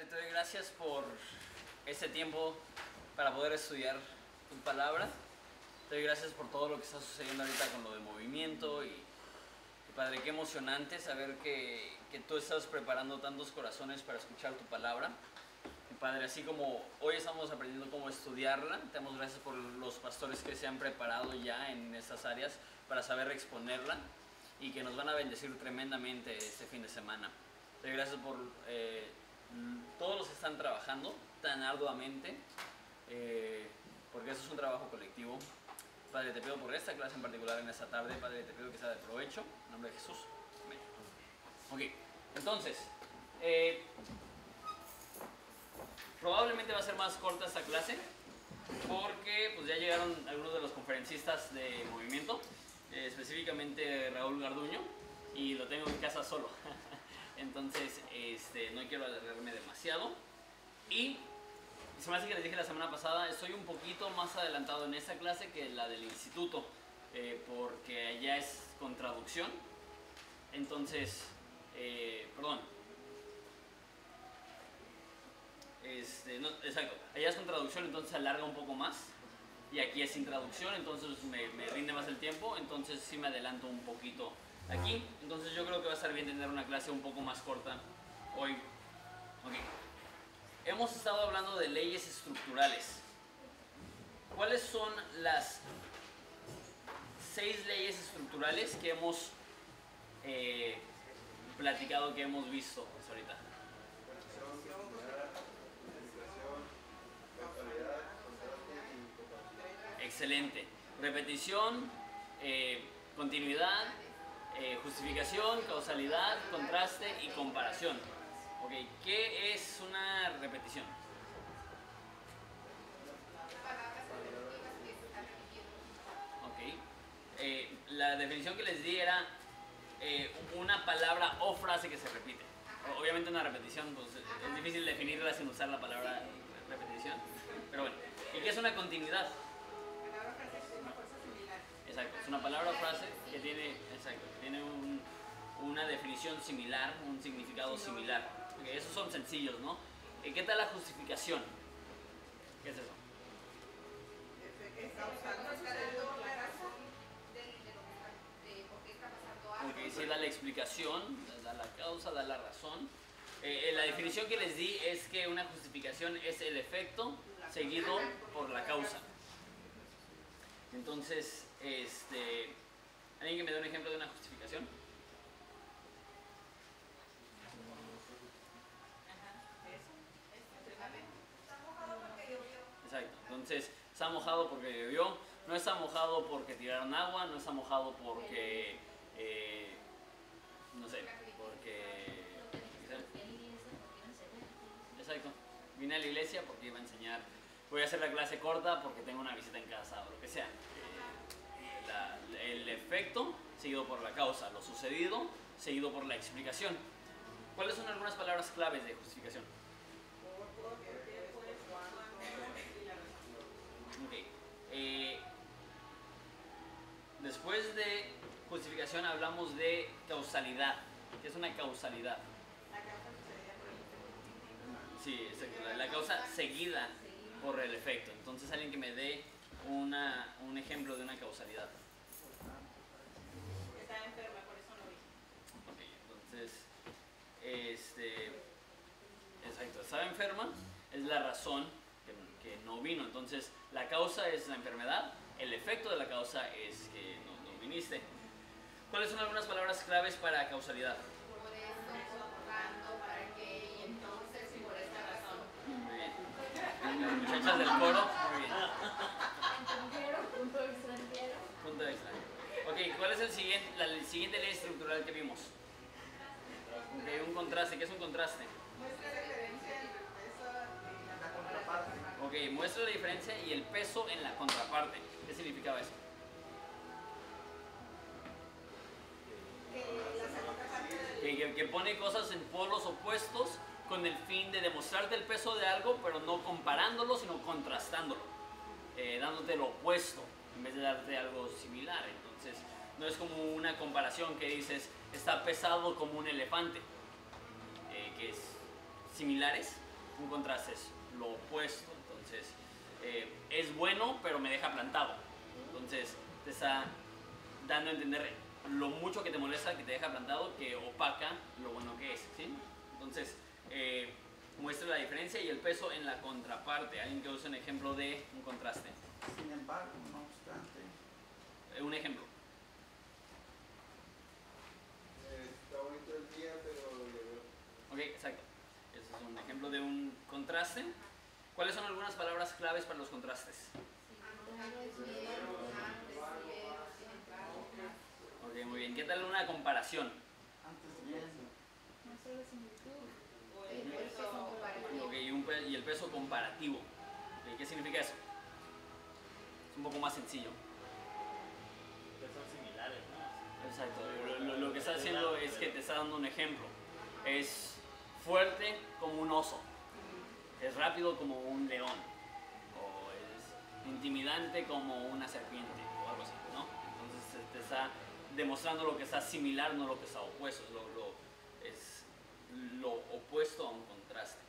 Padre, te doy gracias por este tiempo para poder estudiar tu palabra. Te doy gracias por todo lo que está sucediendo ahorita con lo de movimiento y Padre, qué emocionante saber que tú estás preparando tantos corazones para escuchar tu palabra. Y Padre, así como hoy estamos aprendiendo cómo estudiarla, te damos gracias por los pastores que se han preparado ya en estas áreas para saber exponerla y que nos van a bendecir tremendamente este fin de semana. Te doy gracias por todos los que están trabajando tan arduamente, porque eso es un trabajo colectivo. Padre, te pido por esta clase en particular en esta tarde, Padre, te pido que sea de provecho, en nombre de Jesús. Amén. Ok, entonces, probablemente va a ser más corta esta clase, porque pues, ya llegaron algunos de los conferencistas de movimiento, específicamente Raúl Garduño, y lo tengo en casa solo. Entonces, no quiero alargarme demasiado. Y se me hace que les dije la semana pasada, estoy un poquito más adelantado en esta clase que la del instituto, porque allá es con traducción. Entonces, perdón. No, exacto, allá es con traducción, entonces se alarga un poco más. Y aquí es sin traducción, entonces me rinde más el tiempo, entonces sí me adelanto un poquito aquí. Entonces yo creo que va a estar bien tener una clase un poco más corta hoy. Ok. Hemos estado hablando de leyes estructurales. ¿Cuáles son las 6 leyes estructurales que hemos platicado, que hemos visto hasta ahorita? Excelente. Repetición, continuidad, justificación, causalidad, contraste y comparación. Ok, ¿qué es una repetición? Ok, la definición que les di era una palabra o frase que se repite. Obviamente una repetición, pues es difícil definirla sin usar la palabra repetición, pero bueno. ¿Y qué es una continuidad? Exacto, es una palabra o frase que tiene, una definición similar, un significado similar. Okay, esos son sencillos, ¿no? ¿Qué tal la justificación? ¿Qué es eso? Ok, sí, da la explicación, da la causa, da la razón. La definición que les di es que una justificación es el efecto seguido por la causa. Entonces, ¿alguien que me dé un ejemplo de una justificación? Exacto, entonces está mojado porque llovió, no está mojado porque tiraron agua, no está mojado porque, no sé, porque... Exacto, vine a la iglesia porque iba a enseñar, voy a hacer la clase corta porque tengo una visita en casa o lo que sea. El efecto seguido por la causa, lo sucedido seguido por la explicación. ¿Cuáles son algunas palabras claves de justificación? Okay. Después de justificación hablamos de causalidad. ¿Qué es una causalidad? Sí, exacto. La causa seguida por el efecto. Entonces alguien que me dé un ejemplo de una causalidad. Está enferma, por eso no vino. Ok, entonces, exacto, estaba enferma, es la razón que no vino. Entonces, la causa es la enfermedad, el efecto de la causa es que no viniste. ¿Cuáles son algunas palabras claves para causalidad? Por eso, por tanto, para qué, y entonces, y por esta razón. Muy bien. Las muchachas del coro, muy bien. Punto extranjero. Punto extra. Ok, ¿cuál es la siguiente ley estructural que vimos? Ok, un contraste. ¿Qué es un contraste? Muestra la diferencia entre el peso y la contraparte. Ok, muestra la diferencia y el peso en la contraparte. ¿Qué significaba eso? Que pone cosas en polos opuestos con el fin de demostrarte el peso de algo, pero no comparándolo, sino contrastándolo, dándote lo opuesto en vez de darte algo similar. Entonces, no es como una comparación que dices, está pesado como un elefante, que es similares, Un contraste es lo opuesto. Entonces, es bueno, pero me deja plantado. Entonces, te está dando a entender lo mucho que te molesta, que te deja plantado, que opaca lo bueno que es, ¿sí? Entonces, muestra la diferencia y el peso en la contraparte. Alguien que use un ejemplo de un contraste. Sin embargo, no obstante. Un ejemplo. Está bonito el día, pero llovió. Ok, exacto. Ese es un ejemplo de un contraste. ¿Cuáles son algunas palabras claves para los contrastes? Ok, muy bien. ¿Qué tal una comparación? Antes bien. No solo similitud. Ok, y el peso comparativo. Ok, ¿qué significa eso? Es un poco más sencillo. Que son similares, ¿no? Exacto. Lo que está haciendo es que te está dando un ejemplo. Es fuerte como un oso. Es rápido como un león. O es intimidante como una serpiente. O algo así, ¿no? Entonces te está demostrando lo que está similar, no lo que está opuesto. Es lo opuesto a un contraste.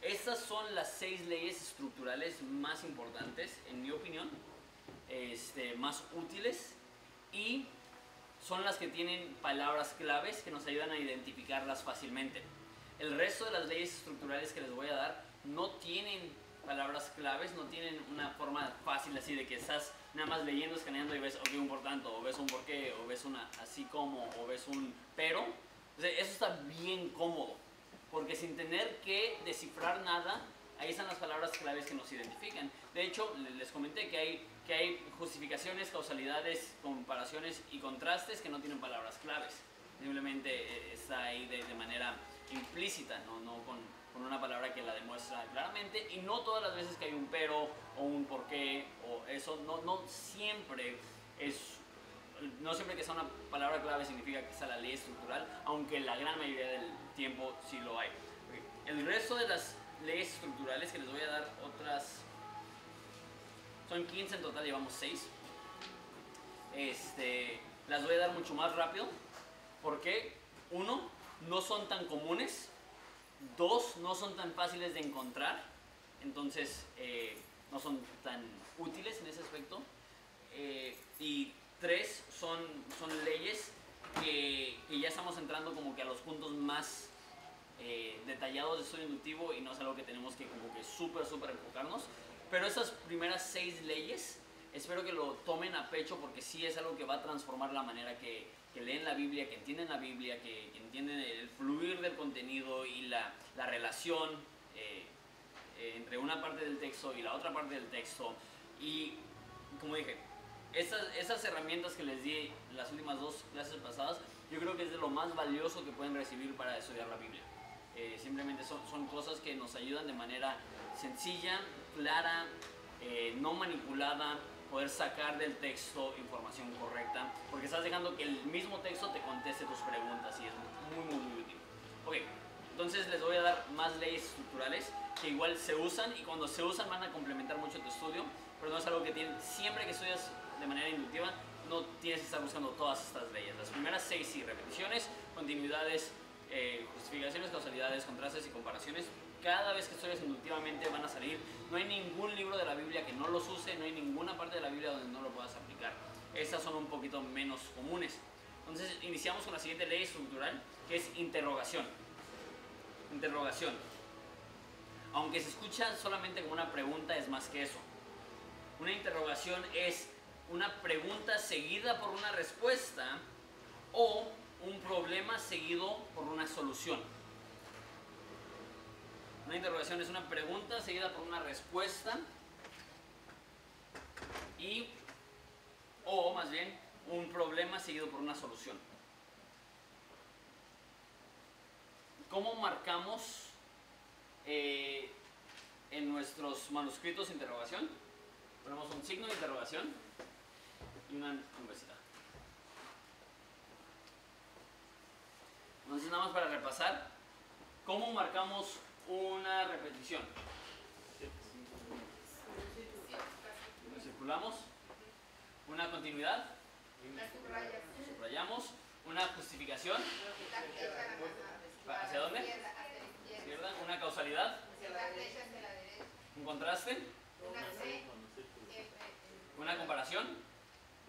Estas son las 6 leyes estructurales más importantes, en mi opinión, más útiles, y son las que tienen palabras claves que nos ayudan a identificarlas fácilmente. El resto de las leyes estructurales que les voy a dar no tienen palabras claves, no tienen una forma fácil así de que estás nada más leyendo, escaneando y ves ok, un por tanto, o ves un por qué, o ves una así como, o ves un pero. O sea, eso está bien cómodo, porque sin tener que descifrar nada, ahí están las palabras claves que nos identifican. De hecho, les comenté que hay justificaciones, causalidades, comparaciones y contrastes que no tienen palabras claves. Simplemente está ahí de manera implícita, no con una palabra que la demuestra claramente. Y no todas las veces que hay un pero o un por qué o eso, no siempre que sea una palabra clave significa que sea la ley estructural, aunque la gran mayoría del tiempo sí lo hay. El resto de las leyes estructurales, que les voy a dar otras, son 15 en total, llevamos 6. Las voy a dar mucho más rápido, porque 1, no son tan comunes, 2, no son tan fáciles de encontrar, entonces no son tan útiles en ese aspecto, y 3, son leyes que ya estamos entrando como que a los puntos más detallados de estudio inductivo y no es algo que tenemos que como que súper enfocarnos. Pero esas primeras 6 leyes espero que lo tomen a pecho, porque sí es algo que va a transformar la manera que leen la Biblia, que entienden la Biblia, que entienden el fluir del contenido y la relación entre una parte del texto y la otra parte del texto. Y como dije, esas herramientas que les di las últimas 2 clases pasadas, yo creo que es de lo más valioso que pueden recibir para estudiar la Biblia. Simplemente son cosas que nos ayudan de manera sencilla, clara, no manipulada, poder sacar del texto información correcta, porque estás dejando que el mismo texto te conteste tus preguntas y es muy útil. Ok, entonces les voy a dar más leyes estructurales que igual se usan, y cuando se usan van a complementar mucho tu estudio, pero no es algo que siempre que estudias de manera inductiva, no tienes que estar buscando todas estas leyes. Las primeras 6 sí: repeticiones, continuidades, justificaciones, causalidades, contrastes y comparaciones. Cada vez que estudias inductivamente van a salir. No hay ningún libro de la Biblia que no los use, no hay ninguna parte de la Biblia donde no lo puedas aplicar. Estas son un poquito menos comunes. Entonces iniciamos con la siguiente ley estructural, que es interrogación. Interrogación. Aunque se escucha solamente como una pregunta, es más que eso. Una interrogación es una pregunta seguida por una respuesta, o un problema seguido por una solución. Una interrogación es una pregunta seguida por una respuesta, o más bien un problema seguido por una solución. ¿Cómo marcamos en nuestros manuscritos interrogación? Ponemos un signo de interrogación y una nubecita. Entonces, nada más para repasar, ¿cómo marcamos una repetición? Lo circulamos. Una continuidad. Las subrayas. Subrayamos. Una justificación. La flecha ¿Hacia dónde? hacia la izquierda. ¿Izquierda? Una causalidad. La flecha hacia la derecha. Un contraste. Una C, Una comparación.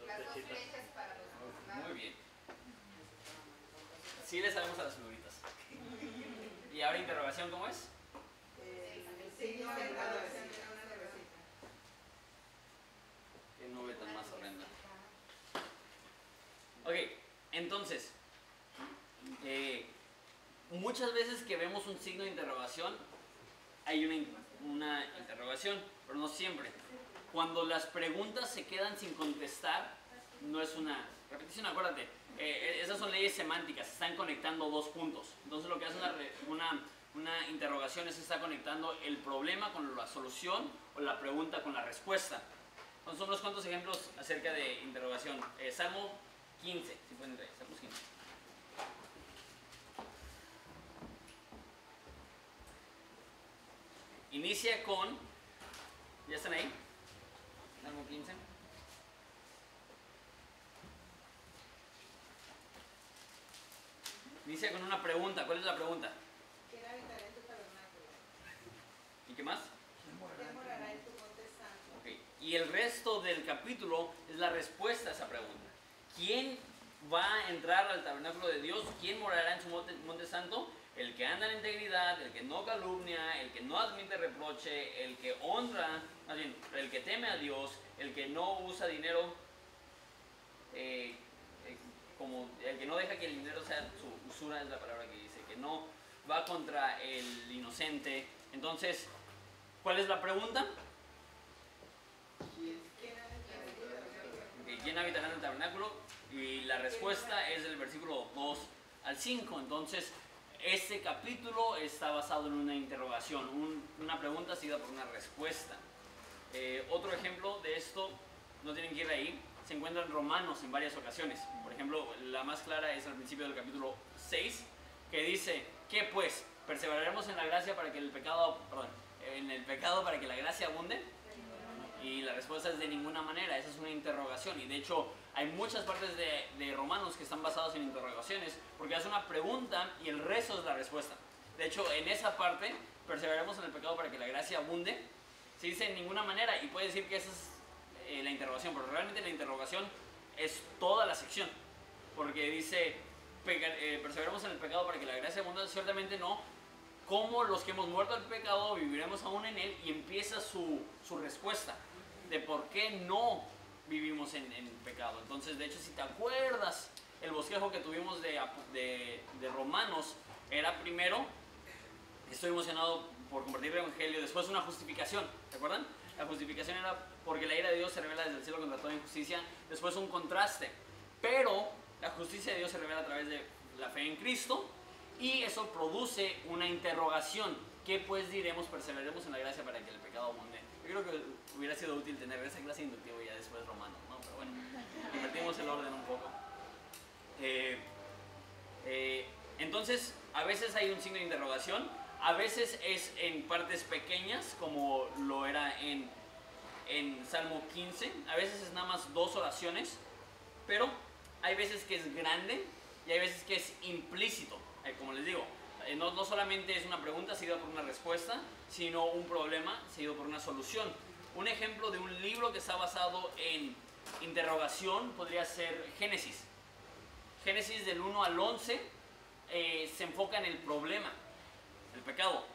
las dos flechas para los dos lados. Muy bien. Sí le sabemos a las figuritas. ¿Y ahora interrogación cómo es? Signo de interrogación. Qué nube tan más horrenda. Ok, entonces, muchas veces que vemos un signo de interrogación, hay una interrogación, pero no siempre. Cuando las preguntas se quedan sin contestar, no es una repetición, acuérdate. Esas son leyes semánticas, están conectando dos puntos. Entonces lo que hace una interrogación es que está conectando el problema con la solución o la pregunta con la respuesta. Entonces son unos cuantos ejemplos acerca de interrogación. Salmo 15, si pueden leer, Salmo 15. Inicia con, ¿ya están ahí? Salmo 15. Inicia con una pregunta. ¿Cuál es la pregunta? ¿Quién habitará en tu tabernáculo? ¿Y qué más? ¿Quién morará en tu monte santo? Ok. Y el resto del capítulo es la respuesta a esa pregunta. ¿Quién va a entrar al tabernáculo de Dios? ¿Quién morará en su monte santo? El que anda en integridad, el que no calumnia, el que no admite reproche, el que honra, más bien, el que teme a Dios, el que no usa dinero, como el que no deja que el dinero sea su usura, es la palabra que dice, que no va contra el inocente. Entonces, ¿cuál es la pregunta? ¿Quién habitará en el tabernáculo? Y la respuesta es del versículo 2 al 5. Entonces, este capítulo está basado en una interrogación, una pregunta seguida por una respuesta. Otro ejemplo de esto, no tienen que ir ahí, se encuentra en Romanos en varias ocasiones. Por ejemplo, la más clara es al principio del capítulo 6, que dice, ¿qué pues? ¿Perseveraremos en la gracia para que en el pecado para que la gracia abunde? Y la respuesta es de ninguna manera. Esa es una interrogación, y de hecho hay muchas partes de Romanos que están basadas en interrogaciones, porque hace una pregunta y el resto es la respuesta. De hecho, en esa parte, perseveraremos en el pecado para que la gracia abunde, se dice en ninguna manera, y puede decir que esa es la interrogación, pero realmente la interrogación es toda la sección, porque dice, perseveremos en el pecado para que la gracia abunde. Ciertamente no. ¿Cómo los que hemos muerto al pecado viviremos aún en él? Y empieza su respuesta de por qué no vivimos en pecado. Entonces, de hecho, si te acuerdas, el bosquejo que tuvimos de Romanos era primero, estoy emocionado por compartir el evangelio, después una justificación, ¿te acuerdan? La justificación era porque la ira de Dios se revela desde el cielo contra toda injusticia, después un contraste, pero la justicia de Dios se revela a través de la fe en Cristo, y eso produce una interrogación. ¿Qué pues diremos? Perseveraremos en la gracia para que el pecado abunde. Yo creo que hubiera sido útil tener esa clase inductiva y ya después Romanos, ¿no? Pero bueno, invertimos el orden un poco. Entonces, a veces hay un signo de interrogación, a veces es en partes pequeñas, como lo era en Salmo 15, a veces es nada más dos oraciones, pero hay veces que es grande y hay veces que es implícito. Como les digo, no solamente es una pregunta seguida por una respuesta, sino un problema seguido por una solución. Un ejemplo de un libro que está basado en interrogación podría ser Génesis. Génesis del 1 al 11 se enfoca en el problema, el pecado.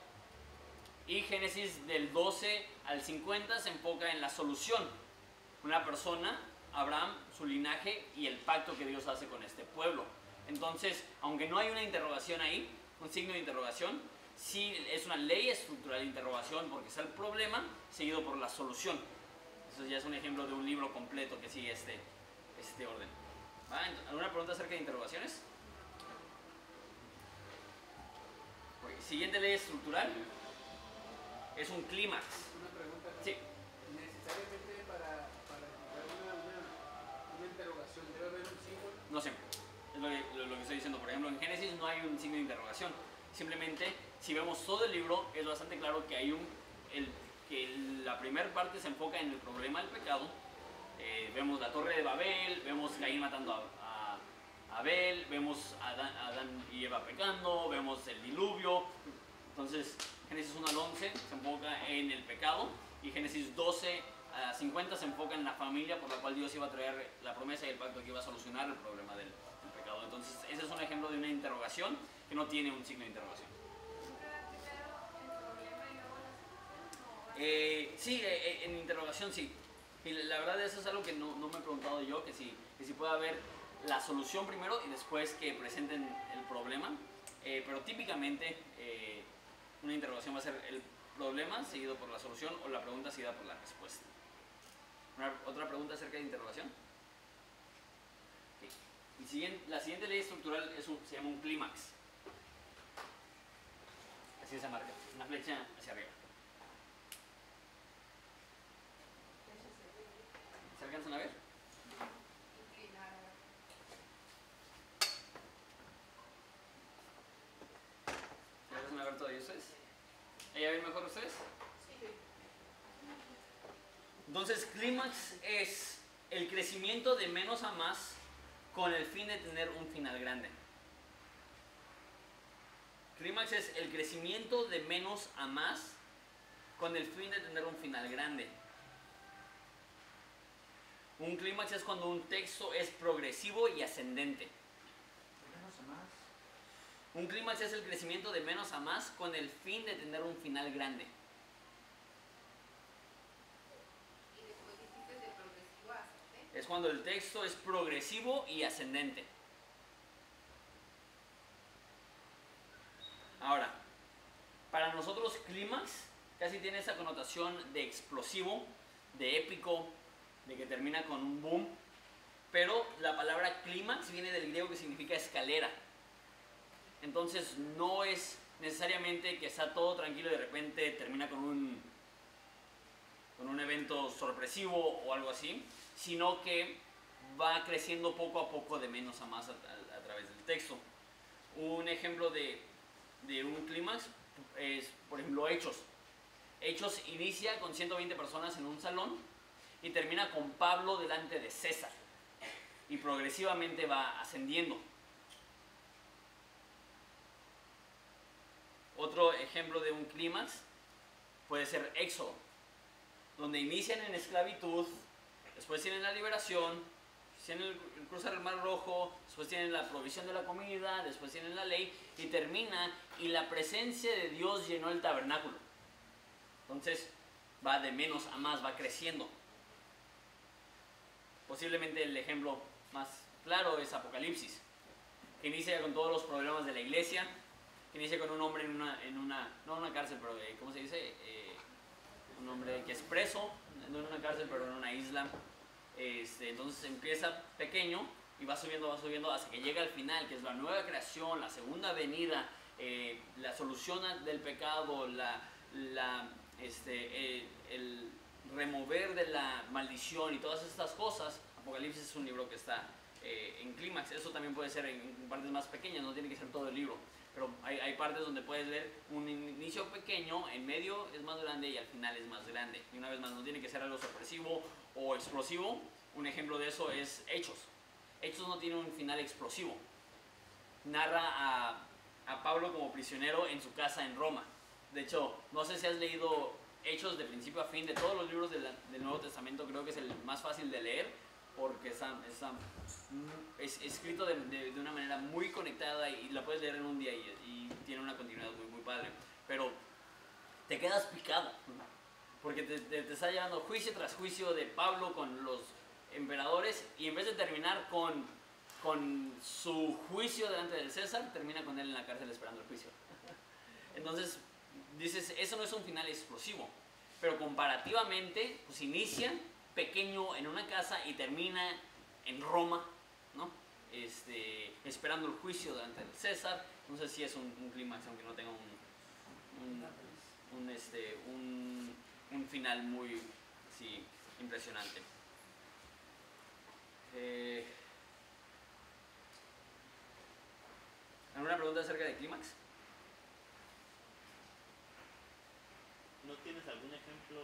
Y Génesis del 12 al 50 se enfoca en la solución. Una persona, Abraham, su linaje y el pacto que Dios hace con este pueblo. Entonces, aunque no hay una interrogación ahí, un signo de interrogación, sí es una ley estructural de interrogación, porque es el problema seguido por la solución. Eso ya es un ejemplo de un libro completo que sigue este orden. ¿Va? ¿Alguna pregunta acerca de interrogaciones? Siguiente ley estructural es un clímax. Una pregunta. Sí. ¿Necesariamente para encontrar una interrogación debe haber un símbolo? No siempre. Es lo que estoy diciendo. Por ejemplo, en Génesis no hay un signo de interrogación. Simplemente, si vemos todo el libro, es bastante claro que hay que la primera parte se enfoca en el problema del pecado. Vemos la Torre de Babel, vemos Caín matando Abel, vemos a Adán y Eva pecando, vemos el diluvio. Entonces, Génesis 1 al 11 se enfoca en el pecado y Génesis 12 a 50 se enfoca en la familia por la cual Dios iba a traer la promesa y el pacto que iba a solucionar el problema del pecado. Entonces, ese es un ejemplo de una interrogación que no tiene un signo de interrogación. Sí, en interrogación sí. Y la verdad eso es algo que no me he preguntado yo, que si puede haber la solución primero y después que presenten el problema. Pero típicamente una interrogación va a ser el problema seguido por la solución o la pregunta seguida por la respuesta. ¿Otra pregunta acerca de interrogación? Okay. La siguiente ley estructural se llama un clímax. Así se marca, una flecha hacia arriba. ¿Se alcanzan a ver? ¿Se alcanzan a ver todavía ustedes? ¿Ya ven mejor ustedes? Entonces, clímax es el crecimiento de menos a más con el fin de tener un final grande. Clímax es el crecimiento de menos a más con el fin de tener un final grande. Un clímax es cuando un texto es progresivo y ascendente. Menos a más. Un clímax es el crecimiento de menos a más con el fin de tener un final grande. Y después dijiste de progresivo a ascendente. Es cuando el texto es progresivo y ascendente. Ahora, para nosotros clímax casi tiene esa connotación de explosivo, de épico, de que termina con un boom, pero la palabra clímax viene del griego que significa escalera. Entonces no es necesariamente que está todo tranquilo y de repente termina con un evento sorpresivo o algo así, sino que va creciendo poco a poco de menos a más a través del texto. Un ejemplo de un clímax es, por ejemplo, Hechos. Hechos inicia con 120 personas en un salón y termina con Pablo delante de César y progresivamente va ascendiendo. Otro ejemplo de un clímax puede ser Éxodo, donde inician en esclavitud, después tienen la liberación, tienen el cruzar el mar rojo, después tienen la provisión de la comida, después tienen la ley y termina y la presencia de Dios llenó el tabernáculo. Entonces va de menos a más, va creciendo. Posiblemente el ejemplo más claro es Apocalipsis, que inicia con todos los problemas de la iglesia, que inicia con un hombre en una cárcel, pero ¿cómo se dice? Un hombre que es preso, no en una cárcel, pero en una isla. Entonces empieza pequeño y va subiendo hasta que llega al final, que es la nueva creación, la segunda venida, la solución del pecado, el remover de la maldición y todas estas cosas. Apocalipsis es un libro que está en clímax. Eso también puede ser en partes más pequeñas, no tiene que ser todo el libro, pero hay partes donde puedes ver un inicio pequeño, en medio es más grande y al final es más grande. Y una vez más, no tiene que ser algo sorpresivo o explosivo. Un ejemplo de eso es Hechos. Hechos no tiene un final explosivo. Narra a Pablo como prisionero en su casa en Roma. De hecho, no sé si has leído Hechos de principio a fin. De todos los libros del Nuevo Testamento, creo que es el más fácil de leer, porque es escrito de una manera muy conectada y la puedes leer en un día y tiene una continuidad muy, muy padre. Pero te quedas picado, porque te está llevando juicio tras juicio de Pablo con los emperadores, y en vez de terminar con su juicio delante del César, termina con él en la cárcel esperando el juicio. Entonces dices, eso no es un final explosivo, pero comparativamente pues inicia pequeño en una casa y termina en Roma, ¿no? Esperando el juicio delante del César. Entonces sí es un clímax, aunque no tenga un final muy impresionante. ¿Alguna pregunta acerca de clímax? ¿No tienes algún ejemplo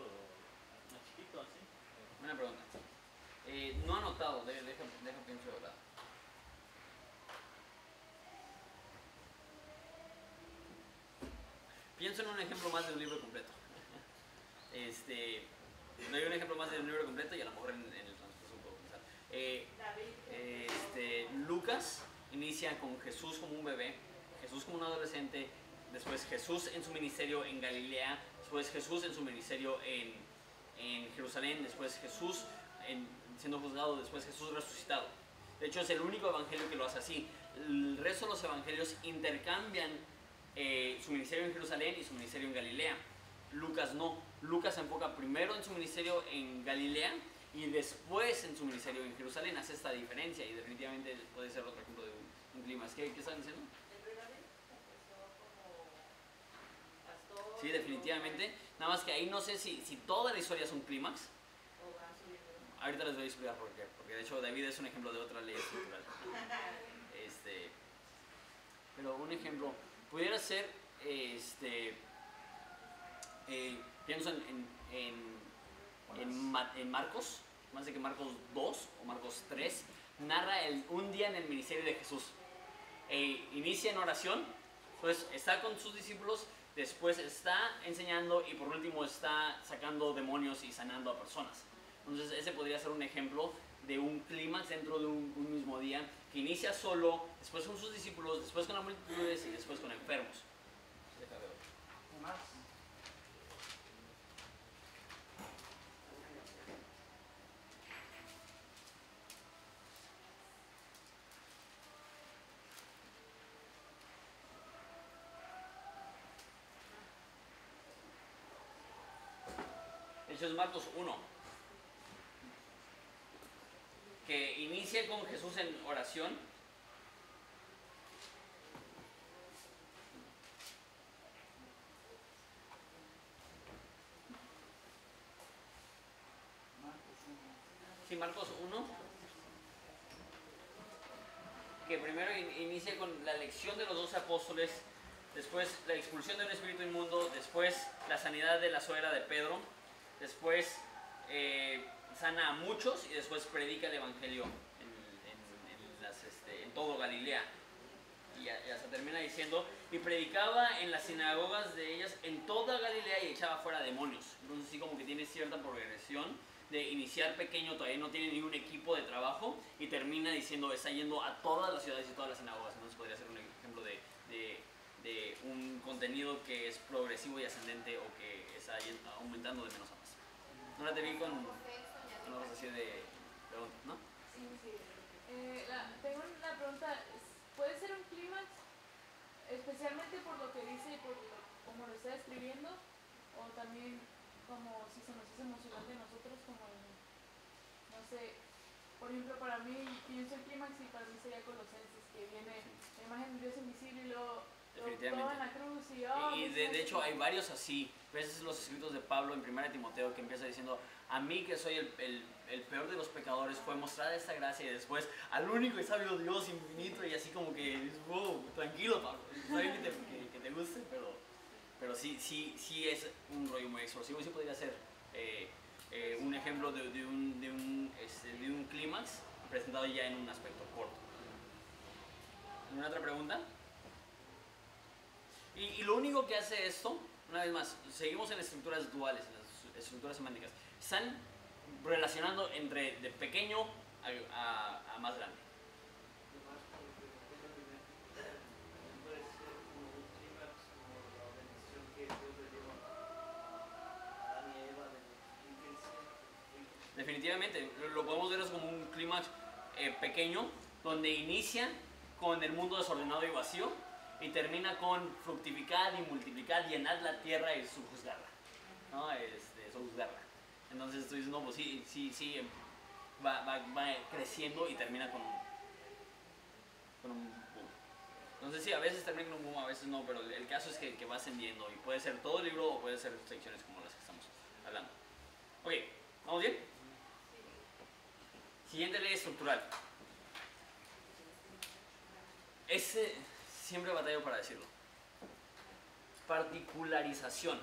más chiquito así? Buena pregunta. No anotado, deja pienso ahora. pienso en un ejemplo más de un libro completo. Doy un ejemplo más de un libro completo y a lo mejor en el transcurso puedo pensar. Lucas inicia con Jesús como un bebé, Jesús como un adolescente, después Jesús en su ministerio en Galilea, después Jesús en su ministerio en Jerusalén, después Jesús siendo juzgado, después Jesús resucitado. De hecho es el único evangelio que lo hace así. El resto de los evangelios intercambian su ministerio en Jerusalén y su ministerio en Galilea. Lucas no. Lucas se enfoca primero en su ministerio en Galilea y después en su ministerio en Jerusalén. Hace esta diferencia y definitivamente puede ser otro ejemplo de un clima. ¿Qué están diciendo? Sí, definitivamente. Nada más que ahí no sé si toda la historia es un clímax. Ahorita les voy a explicar por qué. Porque de hecho David es un ejemplo de otra ley estructural. Pero un ejemplo pudiera ser, pienso en Marcos, más de que Marcos 2 o Marcos 3, narra un día en el ministerio de Jesús. Inicia en oración, pues está con sus discípulos, después está enseñando y por último está sacando demonios y sanando a personas. Entonces ese podría ser un ejemplo de un clímax dentro de un mismo día que inicia solo, después con sus discípulos, después con las multitudes y después con enfermos. ¿Qué más? Eso es Marcos 1, que inicia con Jesús en oración. Sí, Marcos 1, que primero inicia con la elección de los 12 apóstoles, después la expulsión de un espíritu inmundo, después la sanidad de la suegra de Pedro, después sana a muchos y después predica el evangelio en todo Galilea. Y hasta termina diciendo, y predicaba en las sinagogas de ellas en toda Galilea y echaba fuera demonios. Entonces sí como que tiene cierta progresión de iniciar pequeño, todavía no tiene ningún equipo de trabajo y termina diciendo, está yendo a todas las ciudades y todas las sinagogas. Entonces podría ser un ejemplo de un contenido que es progresivo y ascendente o que está aumentando de menos a más. Ahora te vi con una cosa así de preguntas, ¿no? Sí. Tengo una pregunta. ¿Puede ser un clímax especialmente por lo que dice y por como lo está escribiendo? ¿O también como si se nos hace emocionante a nosotros como no sé, por ejemplo para mí, pienso el clímax y para mí sería Colosenses, que viene la imagen de Dios invisible y luego todo en la cruz y de hecho hay varios así. Ves los escritos de Pablo en 1 Timoteo que empieza diciendo, a mí que soy el peor de los pecadores fue mostrada esta gracia y después al único y sabio Dios infinito y así como que, wow, tranquilo Pablo, está bien que te guste, pero sí es un rollo muy explosivo y sí podría ser un ejemplo de un clímax presentado ya en un aspecto corto. ¿Alguna otra pregunta? Y lo único que hace esto, una vez más, seguimos en estructuras duales, en las estructuras semánticas, están relacionando entre de pequeño a más grande. Puede ser como un clímax, como la bendición que Dios le dio a Adán y Eva de multiplicarse. Definitivamente, lo podemos ver como un clímax pequeño, donde inicia con el mundo desordenado y vacío y termina con fructificar y multiplicar, llenad la tierra y sojuzgarla, ¿no? Sojuzgarla. Entonces tú dices, no, pues sí, va creciendo y termina con un boom. Entonces sí, a veces termina con un boom, a veces no, pero el caso es que va ascendiendo y puede ser todo el libro o puede ser secciones como las que estamos hablando. Ok, ¿vamos bien? Siguiente ley estructural. Siempre batallo para decirlo. Particularización.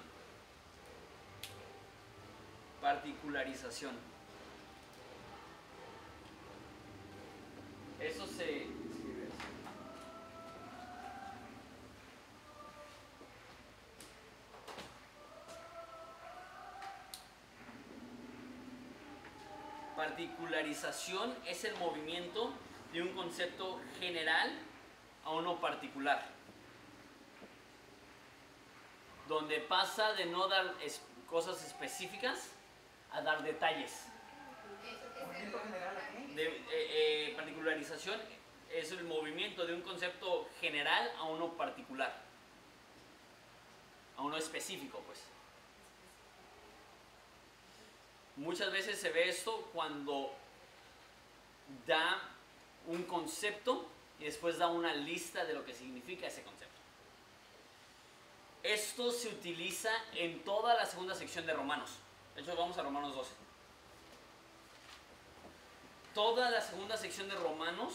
Particularización. Eso se escribe así. Particularización es el movimiento de un concepto general a uno particular, donde pasa de no dar cosas específicas a dar detalles. ¿Movimiento general aquí? Particularización es el movimiento de un concepto general a uno particular, a uno específico, pues. Muchas veces se ve esto cuando da un concepto y después da una lista de lo que significa ese concepto. Esto se utiliza en toda la segunda sección de Romanos. De hecho, vamos a Romanos 12. Toda la segunda sección de Romanos,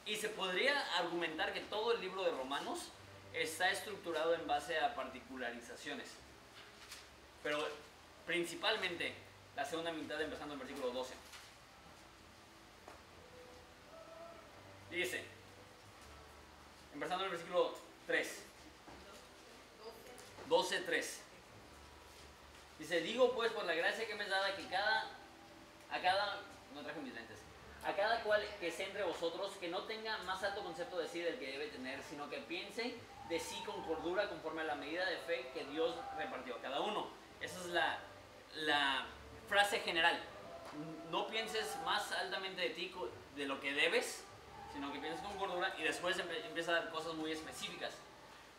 y se podría argumentar que todo el libro de Romanos está estructurado en base a particularizaciones. Pero principalmente la segunda mitad, empezando en el versículo 12. Dice, empezando en el versículo 3. 12:3. Dice, digo pues por la gracia que me es dada que no traje mis lentes, a cada cual que esté entre vosotros, que no tenga más alto concepto de sí del que debe tener, sino que piense de sí con cordura conforme a la medida de fe que Dios repartió a cada uno. Esa es la frase general. No pienses más altamente de ti de lo que debes, sino que pienses con cordura, y después empieza a dar cosas muy específicas.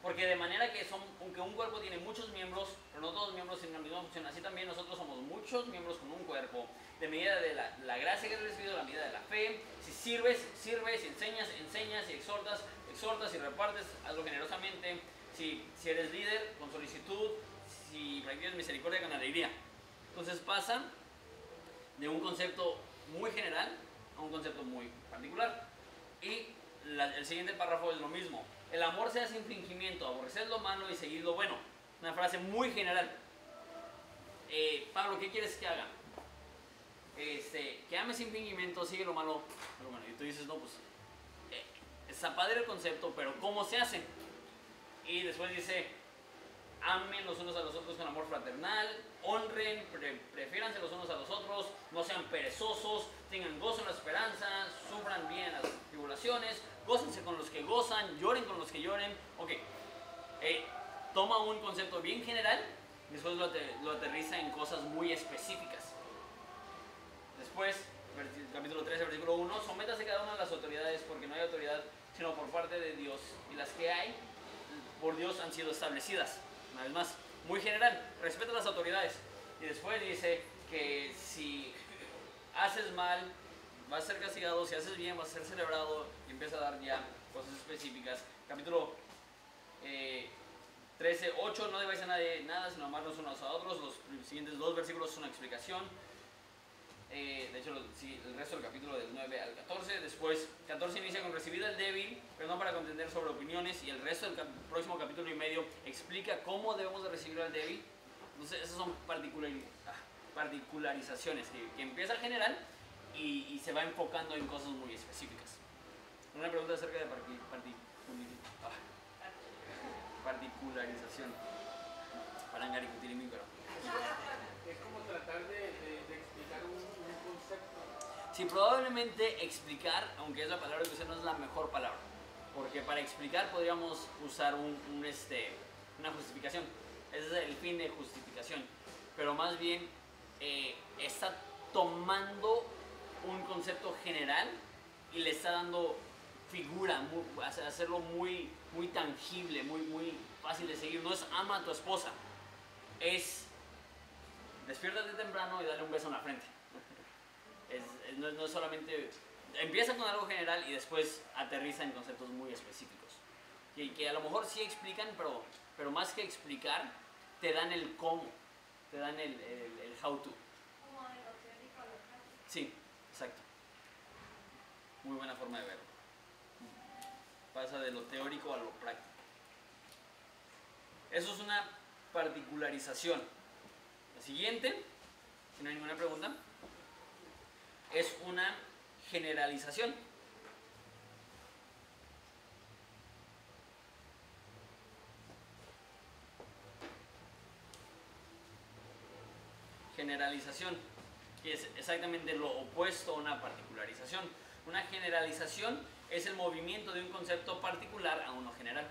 Porque de manera que aunque un cuerpo tiene muchos miembros, pero no todos los miembros tienen la misma función, así también nosotros somos muchos miembros con un cuerpo, de medida de la gracia que has recibido, la medida de la fe. Si sirves, sirves, si enseñas, enseñas, si exhortas, exhortas, si repartes, hazlo generosamente, si eres líder, con solicitud, si practicas misericordia, con alegría. Entonces pasa de un concepto muy general a un concepto muy particular. Y el siguiente párrafo es lo mismo. El amor sea sin fingimiento, aborreced lo malo y seguid lo bueno. Una frase muy general. Pablo, ¿qué quieres que haga? Que ame sin fingimiento, sigue lo malo. Pero bueno, y tú dices, no, pues está padre el concepto, pero ¿cómo se hace? Y después dice, amen los unos a los otros con amor fraternal, honren, prefiéranse los unos a los otros, no sean perezosos, tengan gozo en la esperanza, sufran bien las tribulaciones, gócense con los que gozan, lloren con los que lloren. Ok, toma un concepto bien general y después lo aterriza en cosas muy específicas. Después, capítulo 13, versículo 1, sométase cada una de las autoridades, porque no hay autoridad sino por parte de Dios, y las que hay por Dios han sido establecidas. Una vez más, muy general, respeta las autoridades. Y después dice que si haces mal, vas a ser castigado, si haces bien, vas a ser celebrado, y empieza a dar ya cosas específicas. Capítulo 13, 8, no debáis a nadie nada, sino amarnos unos a otros. Los siguientes dos versículos son una explicación. De hecho, el resto del capítulo del 9 al 14. Después, 14 inicia con recibid al débil, pero no para contender sobre opiniones. Y el resto del próximo capítulo y medio explica cómo debemos de recibir al débil. Entonces, esas son particularizaciones que empieza general y se va enfocando en cosas muy específicas. Una pregunta acerca de particularización. Es como tratar de explicar un concepto. Sí, probablemente explicar, aunque es la palabra que usé, no es la mejor palabra. Porque para explicar podríamos usar una justificación. Ese es el fin de justificación. Pero más bien está tomando un concepto general y le está dando figura, hacerlo muy, muy tangible, muy fácil de seguir. No es ama a tu esposa, es despiértate temprano y dale un beso en la frente. No es solamente, empieza con algo general y después aterriza en conceptos muy específicos. Y que a lo mejor sí explican, pero más que explicar, te dan el cómo, te dan el how to. Como de lo teórico a lo práctico. Sí, exacto. Muy buena forma de verlo. Pasa de lo teórico a lo práctico. Eso es una particularización. La siguiente, si no hay ninguna pregunta, es una generalización. Generalización. que es exactamente lo opuesto a una particularización. Una generalización es el movimiento de un concepto particular a uno general.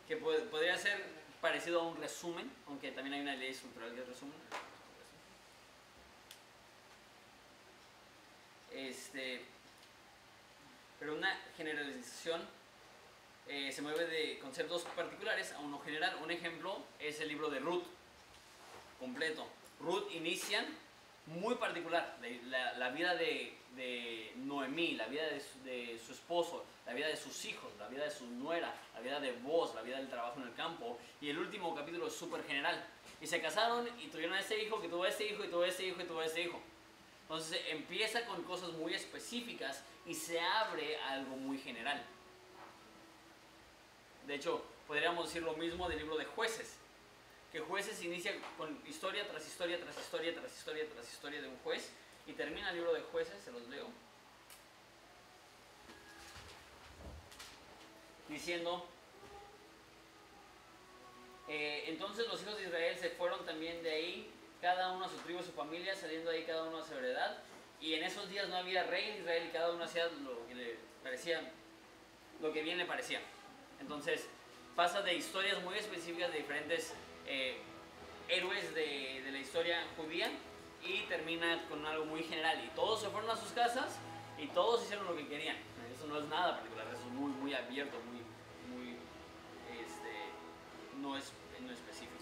Que podría ser parecido a un resumen, aunque también hay una ley estructural que es resumen. Pero una generalización se mueve de conceptos particulares a uno general. Un ejemplo es el libro de Ruth, completo. Ruth inicia muy particular, la vida de Noemí, la vida de su esposo, la vida de sus hijos, la vida de su nuera, la vida de Boaz, la vida del trabajo en el campo. Y el último capítulo es súper general. Y se casaron y tuvieron a ese hijo, que tuvo a ese hijo, y tuvo a ese hijo, y tuvo a ese hijo. Entonces empieza con cosas muy específicas y se abre a algo muy general. De hecho, podríamos decir lo mismo del libro de Jueces. Que Jueces inicia con historia tras historia, tras historia, tras historia, tras historia de un juez. Y termina el libro de Jueces, se los leo. Diciendo, entonces los hijos de Israel se fueron también de ahí, cada uno a su tribu, a su familia, saliendo de ahí cada uno a su heredad. Y en esos días no había rey en Israel y cada uno hacía lo que le parecía, lo que bien le parecía. Entonces pasa de historias muy específicas de diferentes héroes de la historia judía y termina con algo muy general. Y todos se fueron a sus casas y todos hicieron lo que querían. Eso no es nada particular, eso es muy, muy abierto, no es específico.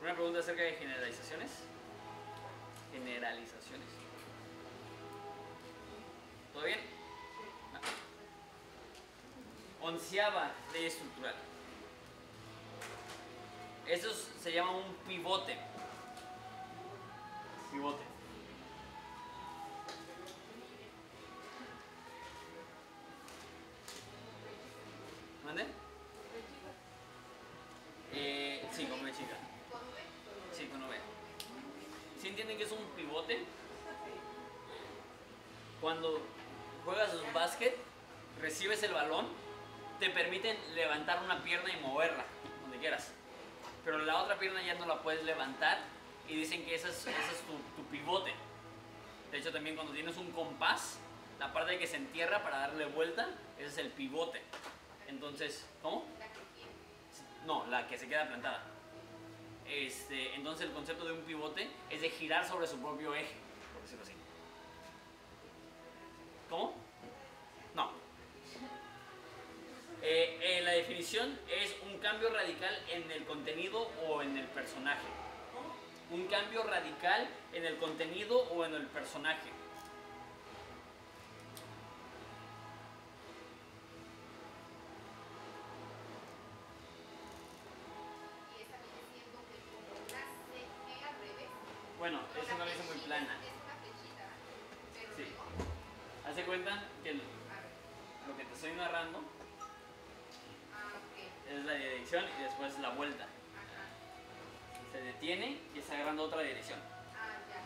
Una pregunta acerca de generalizaciones. Generalizaciones. ¿Todo bien? Onceava ley estructural. Eso se llama un pivote. Pivote. ¿Mande? Sí, con B chica. Sí, con B. ¿Sí entienden que es un pivote? Cuando juegas básquet, recibes el balón, te permiten levantar una pierna y moverla, donde quieras. Pero la otra pierna ya no la puedes levantar y dicen que ese es tu pivote. De hecho, también cuando tienes un compás, la parte que se entierra para darle vuelta, ese es el pivote. Entonces, ¿cómo? No, la que se queda plantada. Entonces el concepto de un pivote es de girar sobre su propio eje, por decirlo así. ¿Cómo? No. La definición es un cambio radical en el contenido o en el personaje. Un cambio radical en el contenido o en el personaje. Y esta viene siendo que como una C al revés. Bueno, eso no lo hice muy plana. Es una flechita, pero Sí. no. Haz de cuenta que A ver. lo que te estoy narrando Ah, ok. es la dirección y después la vuelta. Ajá. Se detiene y está agarrando otra dirección. Ah, ya.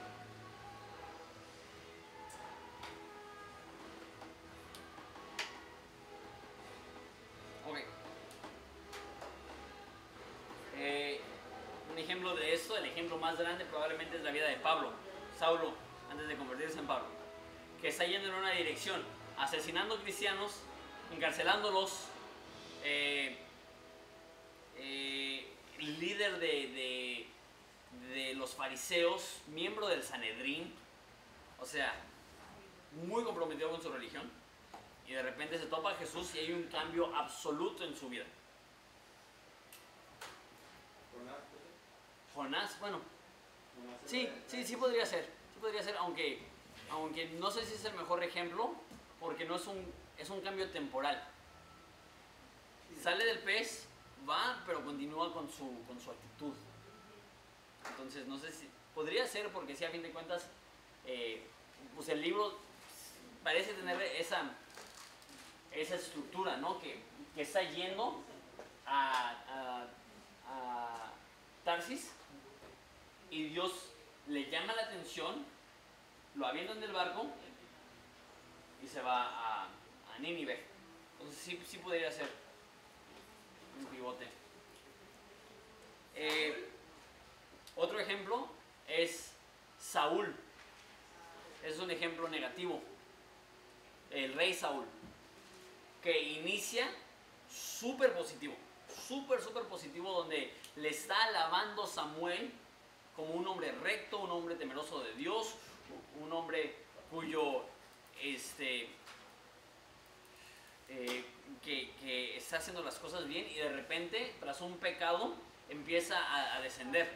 Ok. Un ejemplo de esto, el ejemplo más grande probablemente es la vida de Pablo, Saulo, antes de convertirse en Pablo, que está yendo en una dirección, asesinando cristianos, encarcelándolos, líder de los fariseos, miembro del Sanedrín, o sea, muy comprometido con su religión, y de repente se topa a Jesús y hay un cambio absoluto en su vida. Jonás, bueno, sí podría ser, aunque no sé si es el mejor ejemplo, porque no es un cambio temporal. Sale del pez, va, pero continúa con su actitud. Entonces, no sé si podría ser, porque sí, a fin de cuentas, pues el libro parece tener esa estructura, ¿no? Que está yendo a Tarsis y Dios le llama la atención, lo avientan del barco y se va a a Nínive. Entonces sí podría ser un pivote. Otro ejemplo es Saúl. Es un ejemplo negativo. El rey Saúl, que inicia súper positivo, súper positivo, donde le está alabando Samuel como un hombre recto, un hombre temeroso de Dios, un hombre cuyo que está haciendo las cosas bien, y de repente, tras un pecado, empieza a descender.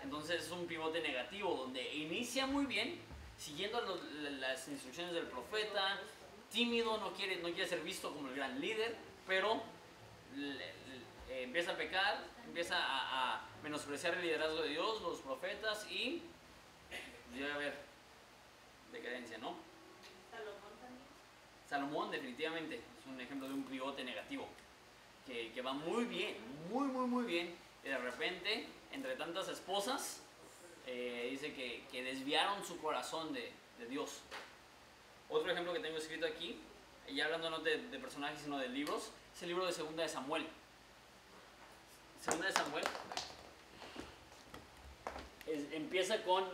Entonces es un pivote negativo, donde inicia muy bien, siguiendo las instrucciones del profeta, tímido, no quiere ser visto como el gran líder, pero empieza a pecar, empieza a menospreciar el liderazgo de Dios, los profetas, y llega a haber decadencia, ¿no? Salomón también. Salomón definitivamente es un ejemplo de un pivote negativo, que va muy bien, muy bien, y de repente, entre tantas esposas, dice que desviaron su corazón de Dios. Otro ejemplo que tengo escrito aquí, ya hablando no de personajes sino de libros, es el libro de Segunda de Samuel. Segunda de Samuel empieza con